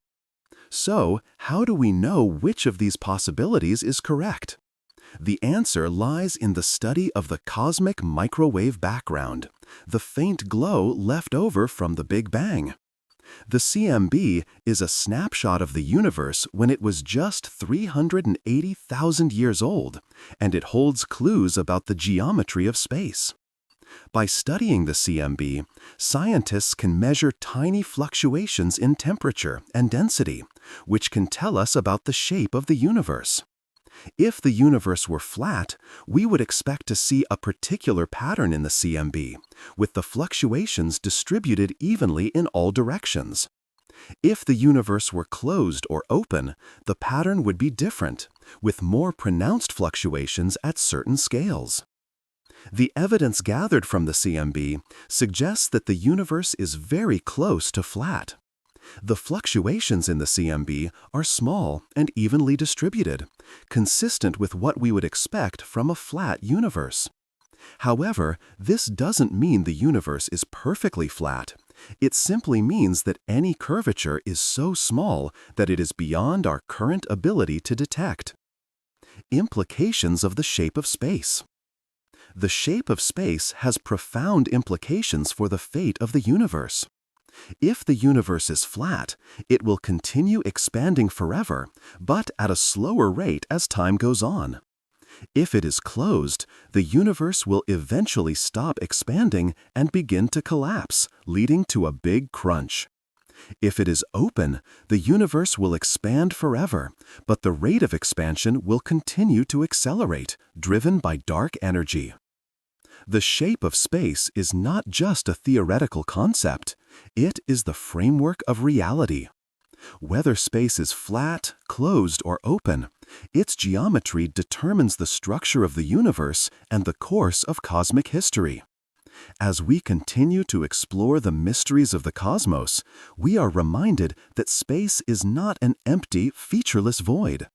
So, how do we know which of these possibilities is correct? The answer lies in the study of the cosmic microwave background, the faint glow left over from the Big Bang. The CMB is a snapshot of the universe when it was just 380,000 years old, and it holds clues about the geometry of space. By studying the CMB, scientists can measure tiny fluctuations in temperature and density, which can tell us about the shape of the universe. If the universe were flat, we would expect to see a particular pattern in the CMB, with the fluctuations distributed evenly in all directions. If the universe were closed or open, the pattern would be different, with more pronounced fluctuations at certain scales. The evidence gathered from the CMB suggests that the universe is very close to flat. The fluctuations in the CMB are small and evenly distributed, consistent with what we would expect from a flat universe. However, this doesn't mean the universe is perfectly flat. It simply means that any curvature is so small that it is beyond our current ability to detect. Implications of the shape of space. The shape of space has profound implications for the fate of the universe. If the universe is flat, it will continue expanding forever, but at a slower rate as time goes on. If it is closed, the universe will eventually stop expanding and begin to collapse, leading to a big crunch. If it is open, the universe will expand forever, but the rate of expansion will continue to accelerate, driven by dark energy. The shape of space is not just a theoretical concept, it is the framework of reality. Whether space is flat, closed, or open, its geometry determines the structure of the universe and the course of cosmic history. As we continue to explore the mysteries of the cosmos, we are reminded that space is not an empty, featureless void.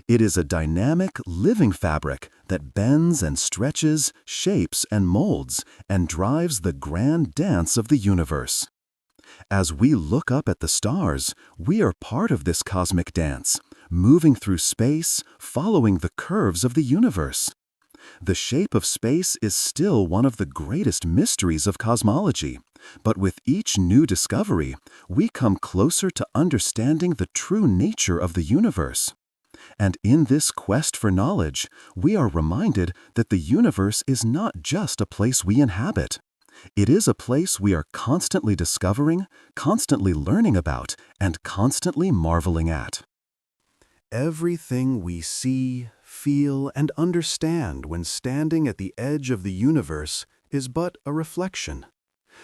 It is a dynamic, living fabric that bends and stretches, shapes and molds, and drives the grand dance of the universe. As we look up at the stars, we are part of this cosmic dance, moving through space, following the curves of the universe. The shape of space is still one of the greatest mysteries of cosmology, but with each new discovery, we come closer to understanding the true nature of the universe. And in this quest for knowledge, we are reminded that the universe is not just a place we inhabit. It is a place we are constantly discovering, constantly learning about, and constantly marveling at. Everything we see, feel, and understand when standing at the edge of the universe is but a reflection.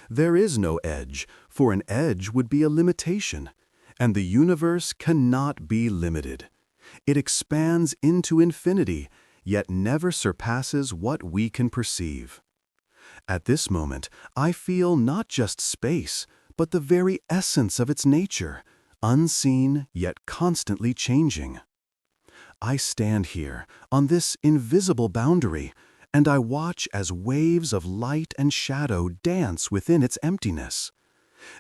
There is no edge, for an edge would be a limitation, and the universe cannot be limited. It expands into infinity, yet never surpasses what we can perceive. At this moment, I feel not just space, but the very essence of its nature, unseen yet constantly changing. I stand here, on this invisible boundary, and I watch as waves of light and shadow dance within its emptiness.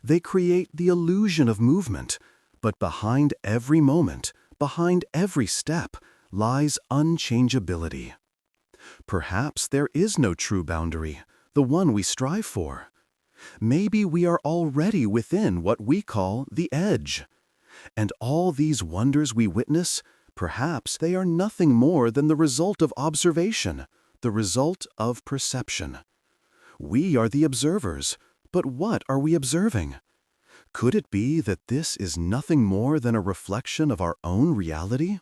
They create the illusion of movement, but behind every moment, behind every step, lies unchangeability. Perhaps there is no true boundary, the one we strive for. Maybe we are already within what we call the edge. And all these wonders we witness, perhaps they are nothing more than the result of observation, the result of perception. We are the observers, but what are we observing? Could it be that this is nothing more than a reflection of our own reality?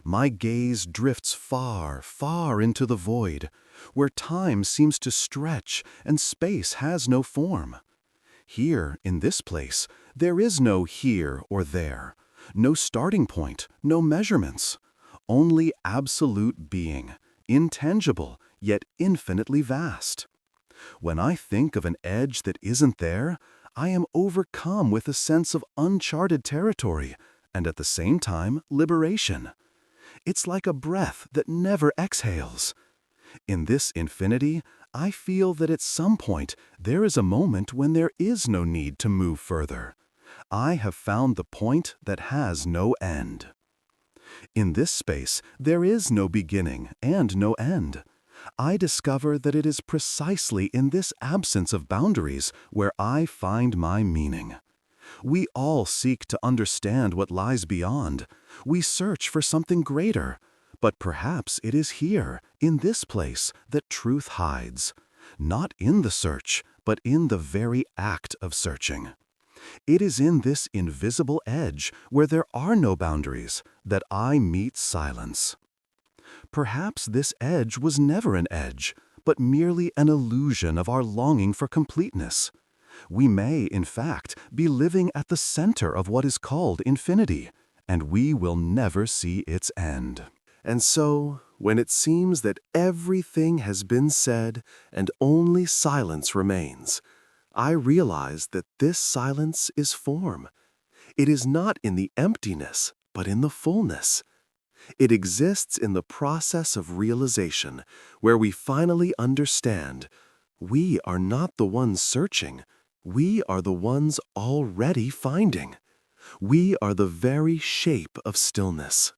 My gaze drifts far, far into the void, where time seems to stretch and space has no form. Here, in this place, there is no here or there, no starting point, no measurements, only absolute being, intangible, yet infinitely vast. When I think of an edge that isn't there, I am overcome with a sense of uncharted territory, and at the same time, liberation. It's like a breath that never exhales. In this infinity, I feel that at some point there is a moment when there is no need to move further. I have found the point that has no end. In this space, there is no beginning and no end. I discover that it is precisely in this absence of boundaries where I find my meaning. We all seek to understand what lies beyond. We search for something greater. But perhaps it is here, in this place, that truth hides. Not in the search, but in the very act of searching. It is in this invisible edge, where there are no boundaries, that I meet silence. Perhaps this edge was never an edge, but merely an illusion of our longing for completeness. We may, in fact, be living at the center of what is called infinity, and we will never see its end. And so, when it seems that everything has been said and only silence remains, I realize that this silence is form. It is not in the emptiness, but in the fullness. It exists in the process of realization, where we finally understand we are not the ones searching, we are the ones already finding. We are the very shape of stillness.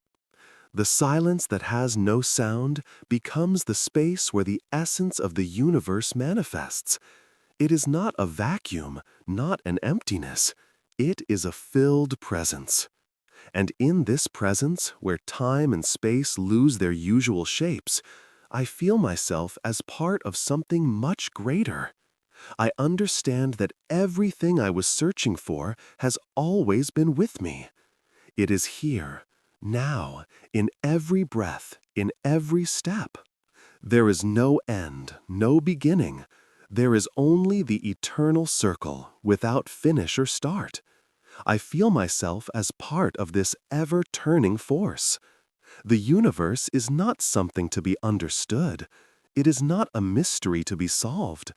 The silence that has no sound becomes the space where the essence of the universe manifests. It is not a vacuum, not an emptiness. It is a filled presence. And in this presence, where time and space lose their usual shapes, I feel myself as part of something much greater. I understand that everything I was searching for has always been with me. It is here, now, in every breath, in every step. There is no end, no beginning. There is only the eternal circle, without finish or start. I feel myself as part of this ever-turning force. The universe is not something to be understood. It is not a mystery to be solved.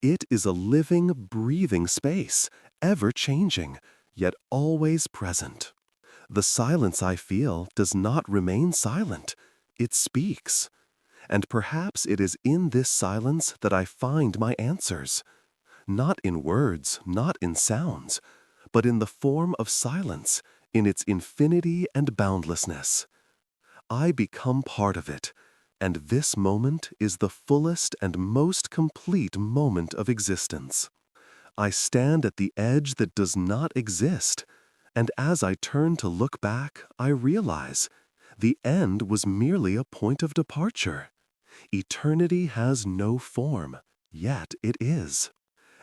It is a living, breathing space, ever-changing, yet always present. The silence I feel does not remain silent. It speaks. And perhaps it is in this silence that I find my answers. Not in words, not in sounds, but in the form of silence, in its infinity and boundlessness. I become part of it, and this moment is the fullest and most complete moment of existence. I stand at the edge that does not exist, and as I turn to look back, I realize the end was merely a point of departure. Eternity has no form, yet it is.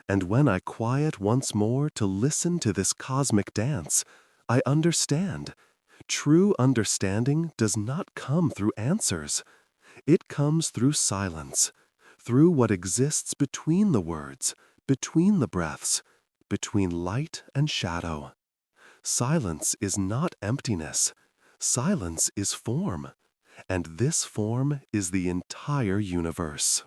And when I quiet once more to listen to this cosmic dance, I understand. True understanding does not come through answers. It comes through silence, through what exists between the words, between the breaths, between light and shadow. Silence is not emptiness. Silence is form. And this form is the entire universe.